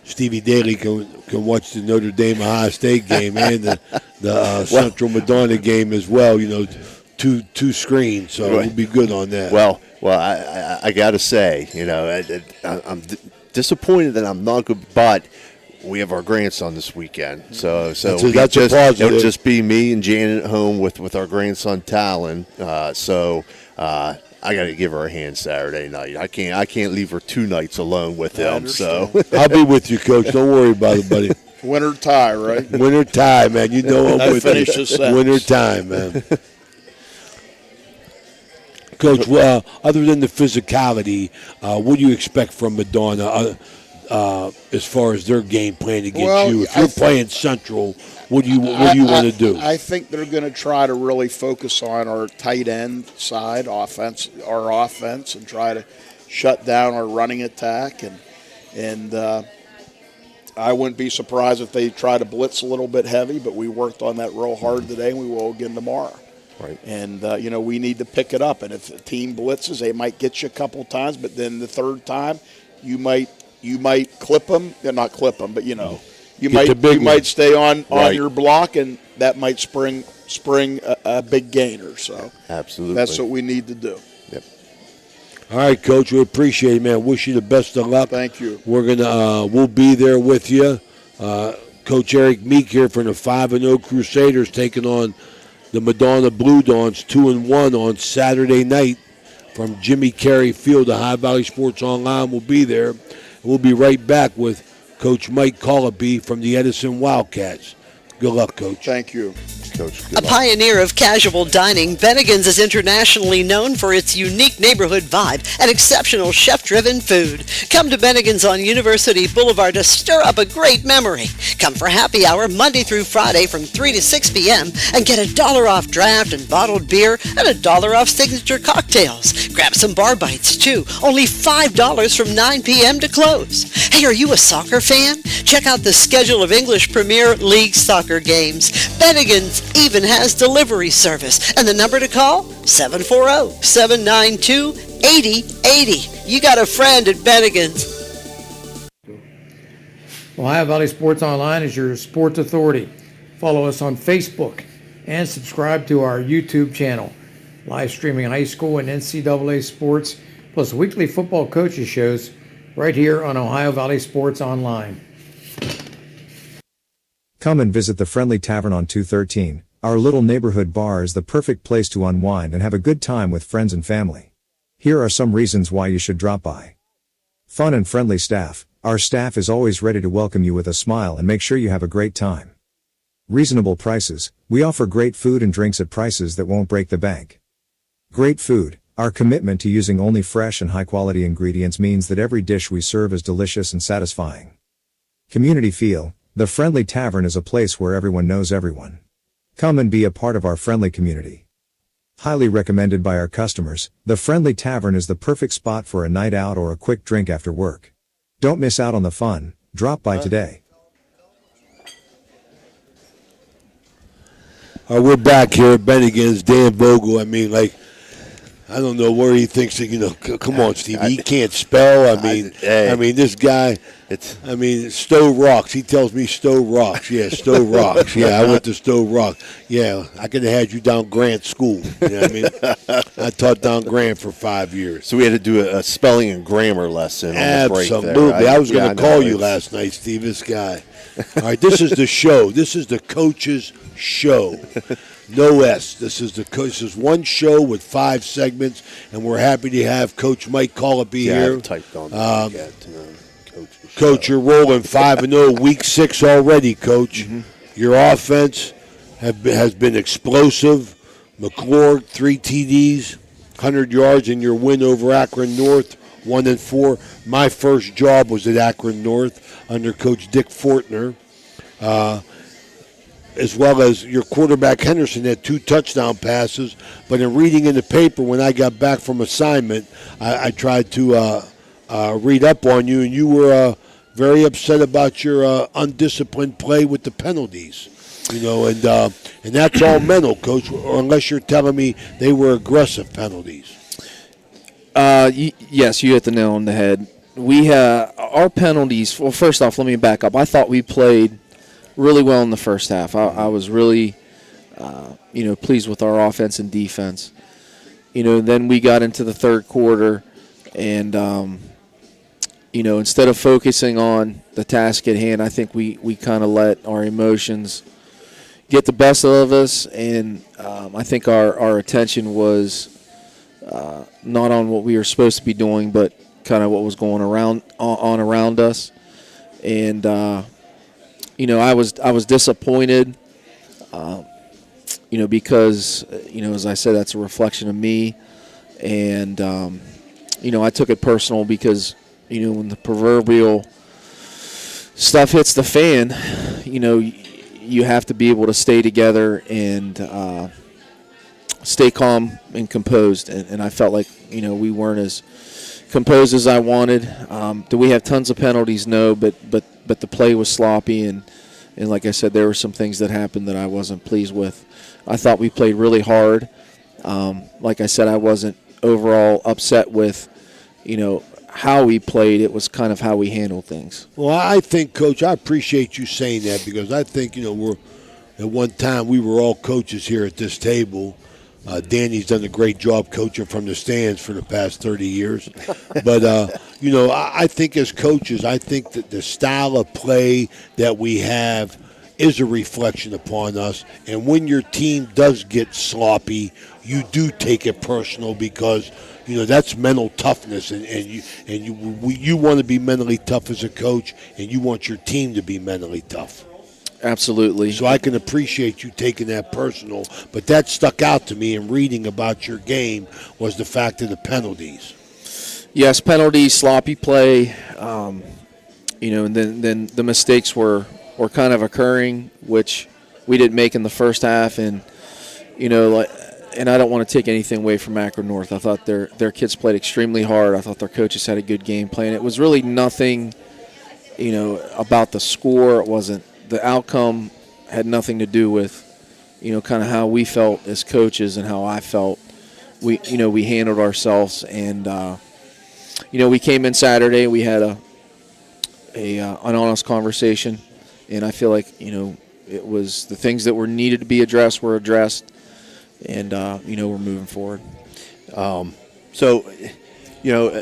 Stevie Daly can watch the Notre Dame Ohio State game and the Central Madonna game as well. Two screens, so we'll be good on that. Well, I got to say, I'm disappointed that I'm not good, but we have our grandson this weekend, so it'll just be me and Janet at home with our grandson Talon. I got to give her a hand Saturday night. I can't leave her 2 nights alone with him. So I'll be with you, Coach. Don't worry about it, buddy. Winter tie, right? Winter tie, man. I'm with you. Winter time, man. Coach, other than the physicality, what do you expect from Madonna as far as their game plan against you? If you're playing Central, what do you want to do? I think they're going to try to really focus on our tight end side offense, and try to shut down our running attack. And I wouldn't be surprised if they try to blitz a little bit heavy, but we worked on that real hard today, and we will again tomorrow. Right. And, we need to pick it up. And if the team blitzes, they might get you a couple times, but then the third time you might clip them. Not clip them, but, you might stay on your block, and that might spring a big gainer. So absolutely, that's what we need to do. Yep. All right, Coach, we appreciate it, man. Wish you the best of luck. Thank you. We'll be there with you. Coach Eric Meek here from the 5-0 Crusaders taking on the Madonna Blue Dawns 2-1 on Saturday night from Jimmy Carey Field. The Ohio Valley Sports Online will be there. We'll be right back with Coach Mike Colopy from the Edison Wildcats. Good luck, Coach. Thank you. Coach, a pioneer of casual dining, Bennigans is internationally known for its unique neighborhood vibe and exceptional chef-driven food. Come to Bennigans on University Boulevard to stir up a great memory. Come for happy hour Monday through Friday from 3 to 6 p.m. and get $1 off draft and bottled beer and $1 off signature cocktails. Grab some bar bites too. Only $5 from 9 p.m. to close. Hey, are you a soccer fan? Check out the schedule of English Premier League soccer games. Bennigans even has delivery service, and the number to call, 740-792-8080. You got a friend at Bennigans. Ohio Valley Sports Online is your sports authority. Follow us on Facebook and subscribe to our YouTube channel. Live streaming high school and NCAA sports, plus weekly football coaches shows right here on Ohio Valley Sports Online. Come and visit the Friendly Tavern on 213. Our little neighborhood bar is the perfect place to unwind and have a good time with friends and family. Here are some reasons why you should drop by. Fun and friendly staff. Our staff is always ready to welcome you with a smile and make sure you have a great time. Reasonable prices. We offer great food and drinks at prices that won't break the bank. Great food. Our commitment to using only fresh and high-quality ingredients means that every dish we serve is delicious and satisfying. Community feel. The Friendly Tavern is a place where everyone knows everyone. Come and be a part of our friendly community. Highly recommended by our customers, the Friendly Tavern is the perfect spot for a night out or a quick drink after work. Don't miss out on the fun. Drop by today. We're back here at Bennigans. Dan Vogel. I mean, I don't know where he thinks that, come on, Steve. He can't spell. I mean, this guy, Stowe Rocks. He tells me Stowe Rocks. Yeah, Stowe Rocks. Yeah, I went to Stowe Rocks. Yeah, I could have had you down Grant School. You know what I mean? I taught down Grant for 5 years. So we had to do a spelling and grammar lesson on the break there. Absolutely. I was going to call you last night, Steve, this guy. All right, this is the show. This is the coach's show. No S. This is one show with 5 segments, and we're happy to have Coach Mike Colopy here. I typed on Coach, you're rolling 5-0, week 6 already, Coach. Mm-hmm. Your offense has been explosive. McClure, 3 TDs, 100 yards in your win over Akron North, 1-4. My first job was at Akron North under Coach Dick Fortner. As well as your quarterback Henderson had 2 touchdown passes. But in reading in the paper when I got back from assignment, I tried to read up on you, and you were very upset about your undisciplined play with the penalties. And that's all mental, Coach, or unless you're telling me they were aggressive penalties. Yes, you hit the nail on the head. We our penalties. Well, first off, let me back up. I thought we played really well in the first half. I was really, pleased with our offense and defense. Then we got into the third quarter, and instead of focusing on the task at hand, I think we kind of let our emotions get the best of us, and I think our attention was not on what we were supposed to be doing, but kind of what was going around us, and. I was disappointed, because, as I said, that's a reflection of me. And, I took it personal because, when the proverbial stuff hits the fan, you have to be able to stay together and stay calm and composed. And I felt like, we weren't as composed as I wanted. Do we have tons of penalties? No, but the play was sloppy, and like I said, there were some things that happened that I wasn't pleased with. I thought we played really hard. Like I said, I wasn't overall upset with, how we played. It was kind of how we handled things. Well, I think, Coach, I appreciate you saying that because I think, we're at one time we were all coaches here at this table. Danny's done a great job coaching from the stands for the past 30 years. But, I think as coaches, I think that the style of play that we have is a reflection upon us. And when your team does get sloppy, you do take it personal because, that's mental toughness. And you want to be mentally tough as a coach, and you want your team to be mentally tough. Absolutely. So I can appreciate you taking that personal, but that stuck out to me in reading about your game was the fact of the penalties. Yes, penalties, sloppy play, and then the mistakes were kind of occurring, which we didn't make in the first half, and and I don't want to take anything away from Akron North. I thought their kids played extremely hard. I thought their coaches had a good game plan. It was really nothing, about the score. It wasn't. The outcome had nothing to do with, kind of how we felt as coaches and how I felt. We handled ourselves, and we came in Saturday. We had an honest conversation, and I feel like it was the things that were needed to be addressed were addressed, and we're moving forward.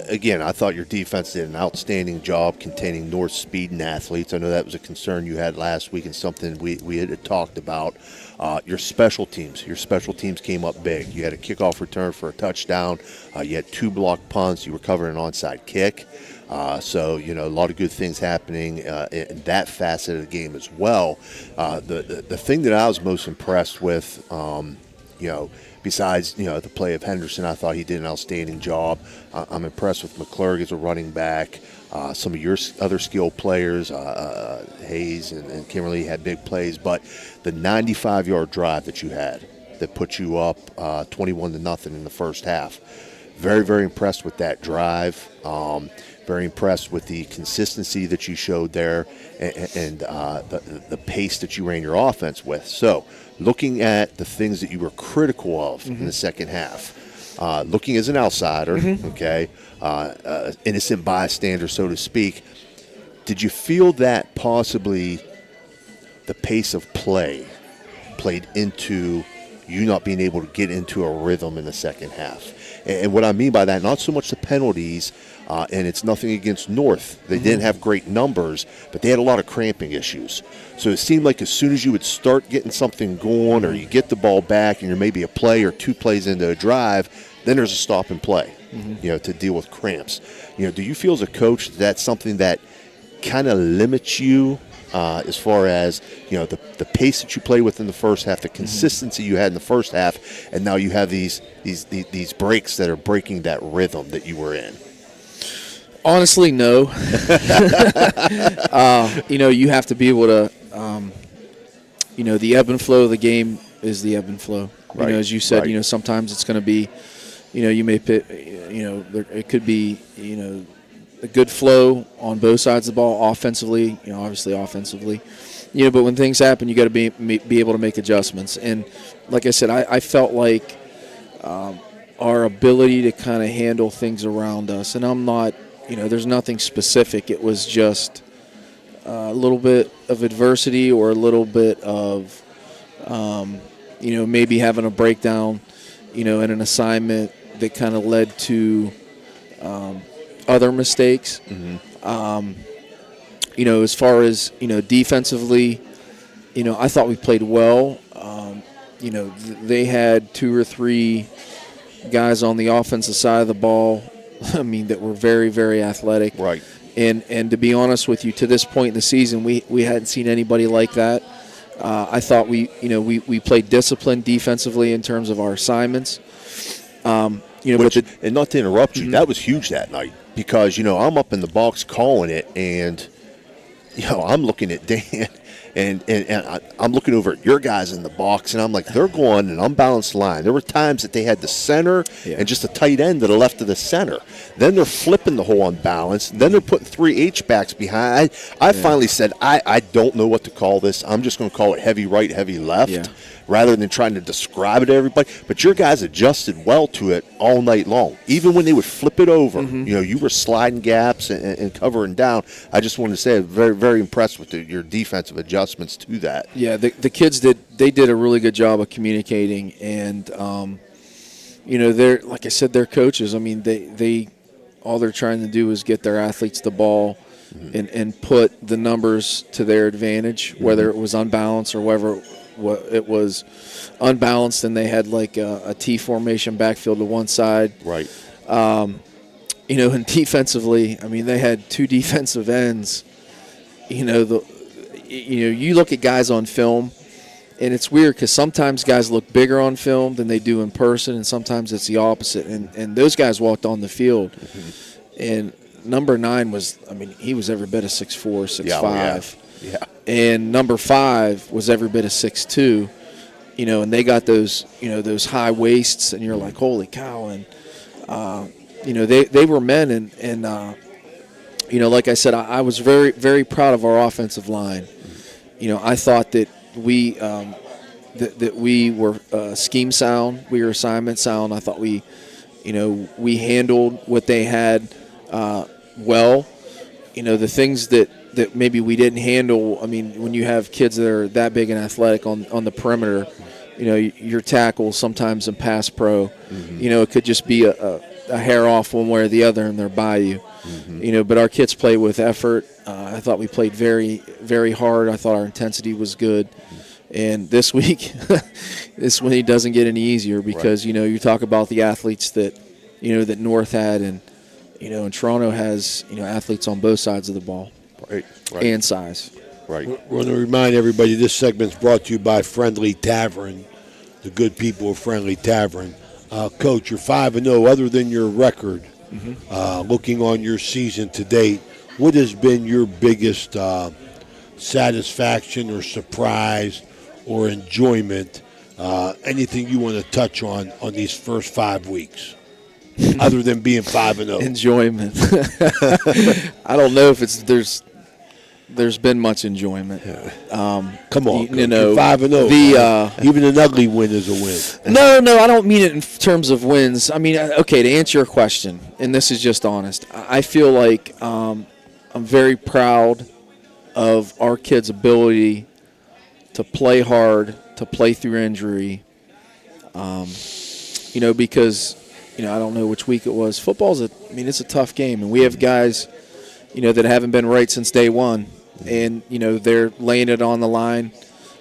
Again, I thought your defense did an outstanding job containing North's speed and athletes. I know that was a concern you had last week and something we had talked about. Your special teams came up big. You had a kickoff return for a touchdown. You had 2 blocked punts. You were covering an onside kick. So, a lot of good things happening in that facet of the game as well. The thing that I was most impressed with, Besides, the play of Henderson, I thought he did an outstanding job. I'm impressed with McClurg as a running back. Some of your other skilled players, Hayes and Kimberly, had big plays. But the 95-yard drive that you had that put you up 21-0 in the first half, very, very impressed with that drive. Very impressed with the consistency that you showed there and the pace that you ran your offense with. So, looking at the things that you were critical of in the second half, looking as an outsider, okay, innocent bystander, so to speak, did you feel that possibly the pace of play played into you not being able to get into a rhythm in the second half? And what I mean by that, not so much the penalties, and it's nothing against North. They didn't have great numbers, but they had a lot of cramping issues. So it seemed like as soon as you would start getting something going or you get the ball back and you're maybe a play or two plays into a drive, then there's a stop and play, to deal with cramps. Do you feel as a coach that's something that kind of limits you as far as, the pace that you play with in the first half, the consistency you had in the first half, and now you have these breaks that are breaking that rhythm that you were in? Honestly, no. You have to be able to, the ebb and flow of the game is the ebb and flow. Right. As you said, Right. Sometimes it's going to be, you may pit, it could be, a good flow on both sides of the ball offensively, obviously offensively. But when things happen, you got to be able to make adjustments. And like I said, I felt like our ability to kind of handle things around us, and I'm not, there's nothing specific. It was just a little bit of adversity or a little bit of, maybe having a breakdown, in an assignment that kind of led to other mistakes. As far as, defensively, I thought we played well. They had two or three guys on the offensive side of the ball, that were very, very athletic. Right. And to be honest with you, to this point in the season, we hadn't seen anybody like that. I thought we played disciplined defensively in terms of our assignments. And not to interrupt you, that was huge that night because, I'm up in the box calling it, and, I'm looking at Dan, and I'm looking over at your guys in the box, and I'm like, they're going an unbalanced line. There were times that they had the center and just a tight end to the left of the center. Then they're flipping the whole unbalance. Then they're putting three H-backs behind. I finally said, I don't know what to call this. I'm just going to call it heavy right, heavy left, rather than trying to describe it to everybody. But your guys adjusted well to it all night long. Even when they would flip it over, you were sliding gaps and covering down. I just wanted to say I'm very, very impressed with your defensive adjustments to that. Yeah, the kids did a really good job of communicating, and they're, like I said, they're coaches. They all they're trying to do is get their athletes the ball and put the numbers to their advantage, whether it was unbalanced or whether it was unbalanced and they had like a T formation backfield to one side. Right. And defensively, they had two defensive ends. You look at guys on film, and it's weird because sometimes guys look bigger on film than they do in person, and sometimes it's the opposite. And those guys walked on the field, and number 9 was, he was every bit of 6'4", 6'5". Yeah. And number 5 was every bit of 6'2", and they got those, those high waists, and you're like, holy cow. And, they were men, and like I said, I was very, very proud of our offensive line. I thought that we were scheme sound, we were assignment sound. I thought we handled what they had well. The things that maybe we didn't handle, when you have kids that are that big and athletic on the perimeter, your tackles sometimes in pass pro, it could just be a hair off one way or the other and they're by you. But our kids play with effort. I thought we played very, very hard. I thought our intensity was good. And this week doesn't get any easier because, you talk about the athletes that, that North had and Toronto has, athletes on both sides of the ball. Right. And size. Right. We want to remind everybody this segment's brought to you by Friendly Tavern. the good people of Friendly Tavern. Coach, you're 5-0. Other than your record, looking on your season to date, what has been your biggest satisfaction or surprise or enjoyment? Anything you want to touch on these first 5 weeks, other than being 5-0? Enjoyment. I don't know if there's been much enjoyment. Come on, you know, 5-0. Even an ugly win is a win. No, I don't mean it in terms of wins. I mean, okay, to answer your question, and this is just honest, I feel like I'm very proud of our kids' ability to play hard, to play through injury. You know, because, you know, I don't know which week it was. Football's it's a tough game, and we have guys, you know, that haven't been right since day one, and, you know, they're laying it on the line,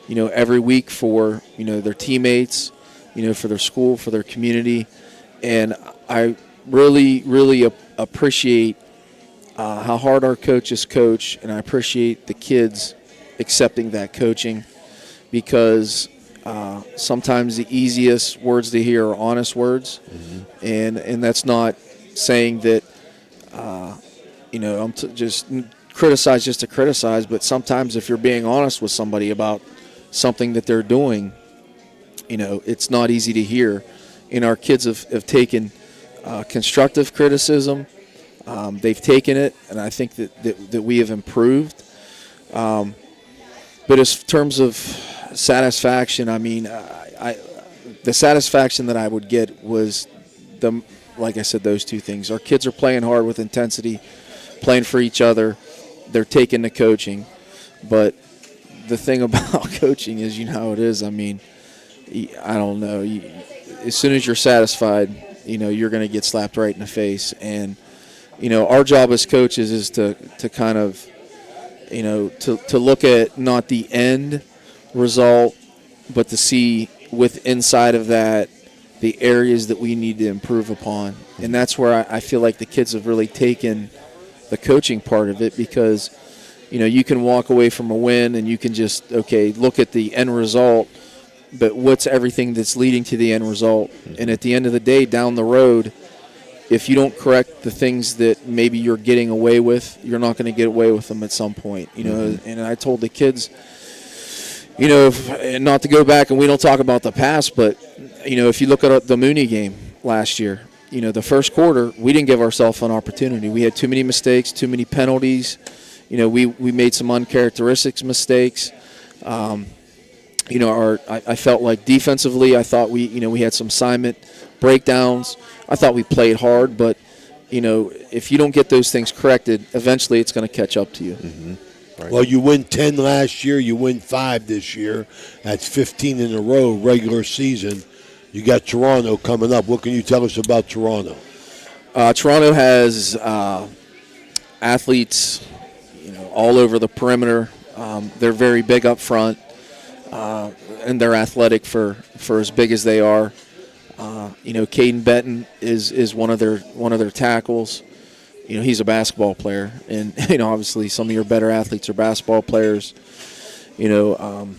you know, every week for, you know, their teammates, you know, for their school, for their community, and I really, really appreciate how hard our coaches coach, and I appreciate the kids accepting that coaching, because sometimes the easiest words to hear are honest words, and that's not saying that you know, I'm just criticize just to criticize, but sometimes if you're being honest with somebody about something that they're doing, you know, it's not easy to hear. And our kids have taken constructive criticism. They've taken it, and I think that we have improved. But as terms of satisfaction, I mean, the satisfaction that I would get was, like I said, those two things. Our kids are playing hard with intensity, playing for each other. They're taking the coaching. But the thing about coaching is, you know how it is. I mean, I don't know. As soon as you're satisfied, you know, you're going to get slapped right in the face. And, you know, our job as coaches is to kind of, you know, to look at not the end result, but to see inside of that the areas that we need to improve upon. And that's where I feel like the kids have really taken the coaching part of it, because, you know, you can walk away from a win and you can just, okay, look at the end result, but what's everything that's leading to the end result? And at the end of the day, down the road, if you don't correct the things that maybe you're getting away with, you're not going to get away with them at some point. You know, and I told the kids, you know, and not to go back, and we don't talk about the past, but, you know, if you look at the Mooney game last year, you know, the first quarter, we didn't give ourselves an opportunity. We had too many mistakes, too many penalties. You know, we made some uncharacteristic mistakes. You know, I felt like defensively, I thought we had some assignment breakdowns. I thought we played hard, but, you know, if you don't get those things corrected, eventually it's going to catch up to you. Right. Well, you win 10 last year, you win 5 this year. That's 15 in a row, regular season. You got Toronto coming up. What can you tell us about Toronto? Toronto has athletes, you know, all over the perimeter. They're very big up front, and they're athletic for as big as they are. You know, Caden Benton is one of their tackles. You know, he's a basketball player, and, you know, obviously some of your better athletes are basketball players. You know,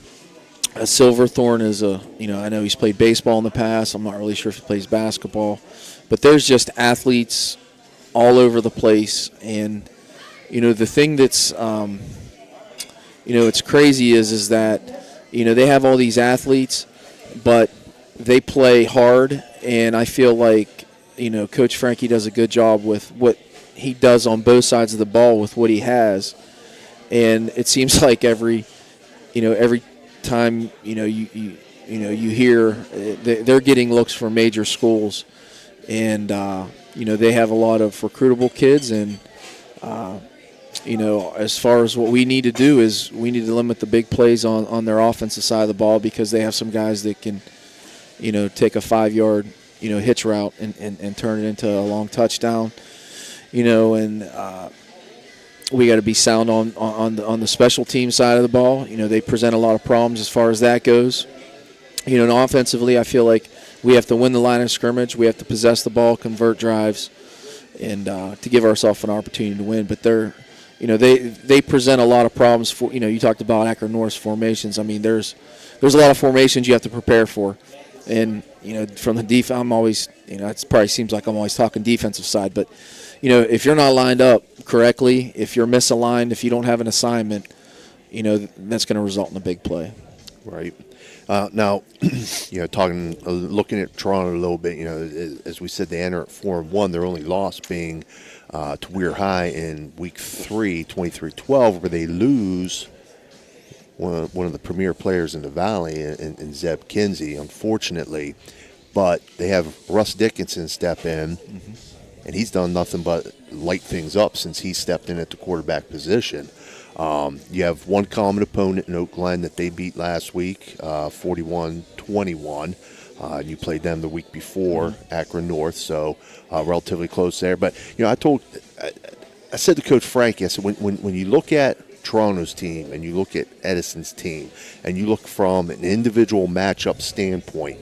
Silverthorne is you know, I know he's played baseball in the past. I'm not really sure if he plays basketball, but there's just athletes all over the place. And, you know, the thing that's, you know, it's crazy is that, you know, they have all these athletes, but they play hard, and I feel like, you know, Coach Frankie does a good job with what he does on both sides of the ball with what he has. And it seems like every time, you know, you hear they're getting looks from major schools, and you know, they have a lot of recruitable kids. And you know, as far as what we need to do is we need to limit the big plays on their offensive side of the ball, because they have some guys that can, you know, take a 5-yard, you know, hitch route and turn it into a long touchdown. You know, and we got to be sound on the special team side of the ball. You know, they present a lot of problems as far as that goes. You know, and offensively, I feel like we have to win the line of scrimmage. We have to possess the ball, convert drives, and to give ourselves an opportunity to win. But they're, you know, they present a lot of problems for, you know, you talked about Akron North's formations. I mean, there's a lot of formations you have to prepare for. And, from the defense, I'm always, it probably seems like I'm always talking defensive side. But, if you're not lined up correctly, if you're misaligned, if you don't have an assignment, that's going to result in a big play. Right. Now, looking at Toronto a little bit, as we said, they enter at 4-1. Their only loss being to Weir High in Week 3, 23-12, where they lose one of the premier players in the Valley, in Zeb Kinsey, unfortunately. But they have Russ Dickinson step in, and he's done nothing but light things up since he stepped in at the quarterback position. You have one common opponent in Oak Glen that they beat last week, 41-21. You played them the week before, Akron North, so relatively close there. But, I said to Coach Frankie, I said, when you look at Toronto's team and you look at Edison's team and you look from an individual matchup standpoint,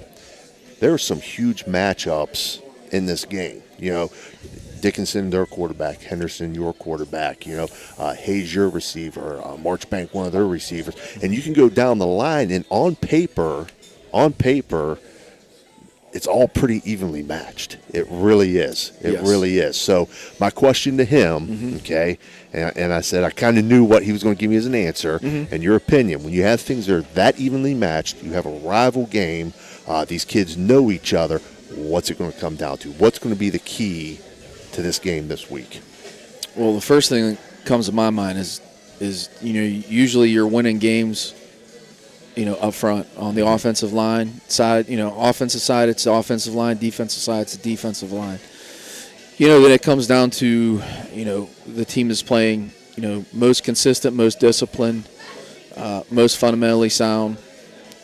there are some huge matchups in this game. Dickinson, their quarterback, Henderson, your quarterback, Hayes, your receiver, Marchbank, one of their receivers. And you can go down the line, and on paper, it's all pretty evenly matched. It really is. It really is. So my question to him, okay, and I said I kind of knew what he was going to give me as an answer, and your opinion, when you have things that are that evenly matched, you have a rival game, these kids know each other, what's it going to come down to? What's going to be the key to this game this week? Well, the first thing that comes to my mind is usually you're winning games up front on the offensive line side. Offensive side, it's the offensive line. Defensive side, it's the defensive line. Then it comes down to, the team is playing, most consistent, most disciplined, most fundamentally sound.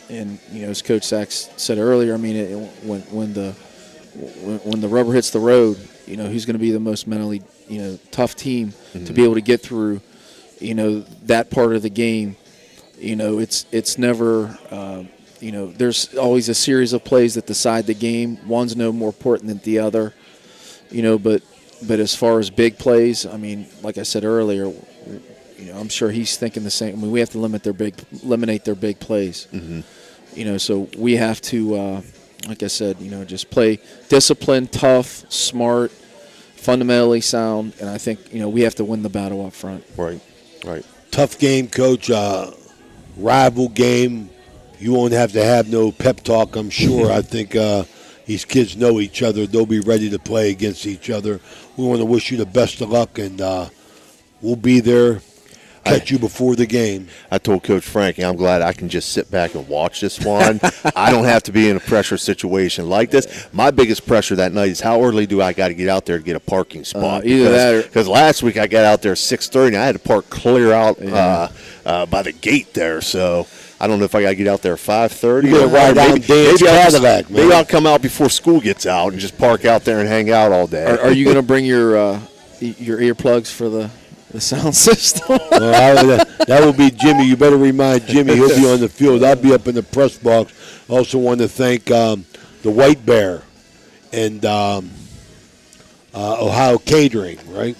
And, as Coach Sachs said earlier, when the rubber hits the road, who's going to be the most mentally, tough team to be able to get through, that part of the game. It's never, there's always a series of plays that decide the game. One's no more important than the other, but as far as big plays, like I said earlier, I'm sure he's thinking the same. We have to eliminate their big plays. So we have to, like I said, just play disciplined, tough, smart, fundamentally sound, and I think, we have to win the battle up front. Right. Tough game, Coach. Rival game. You won't have to have no pep talk, I'm sure. I think these kids know each other. They'll be ready to play against each other. We want to wish you the best of luck, and we'll be there. Catch you before the game. I told Coach Frankie, I'm glad I can just sit back and watch this one. I don't have to be in a pressure situation like this. My biggest pressure that night is how early do I got to get out there to get a parking spot? Because last week I got out there at 6:30 and I had to park clear out by the gate there. So I don't know if I got to get out there at 5:30. You got to ride down Dan's Cadillac, man. Maybe I'll come out before school gets out and just park out there and hang out all day. Are you going to bring your earplugs for the sound system? Well, that will be Jimmy. You better remind Jimmy. He'll be on the field. I'll be up in the press box. Also want to thank the White Bear and Ohio Catering, right?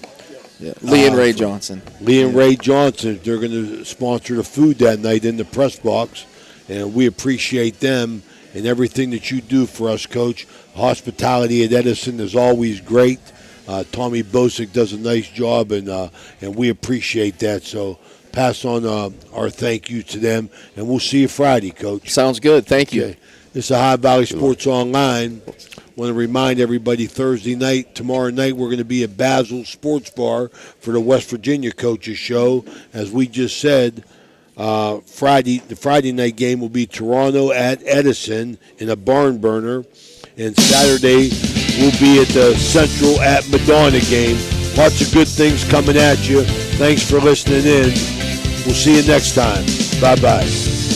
Yeah. Lee and Ray Johnson. Lee and Ray Johnson. They're going to sponsor the food that night in the press box, and we appreciate them and everything that you do for us, Coach. Hospitality at Edison is always great. Tommy Bosick does a nice job, and we appreciate that. So pass on our thank you to them, and we'll see you Friday, Coach. Sounds good. Thank you. This is High Valley Sports Online. Want to remind everybody Thursday night, tomorrow night, we're going to be at Basil Sports Bar for the West Virginia Coaches Show. As we just said, the Friday night game will be Toronto at Edison in a barn burner. And Saturday, we'll be at the Central at Madonna game. Lots of good things coming at you. Thanks for listening in. We'll see you next time. Bye-bye.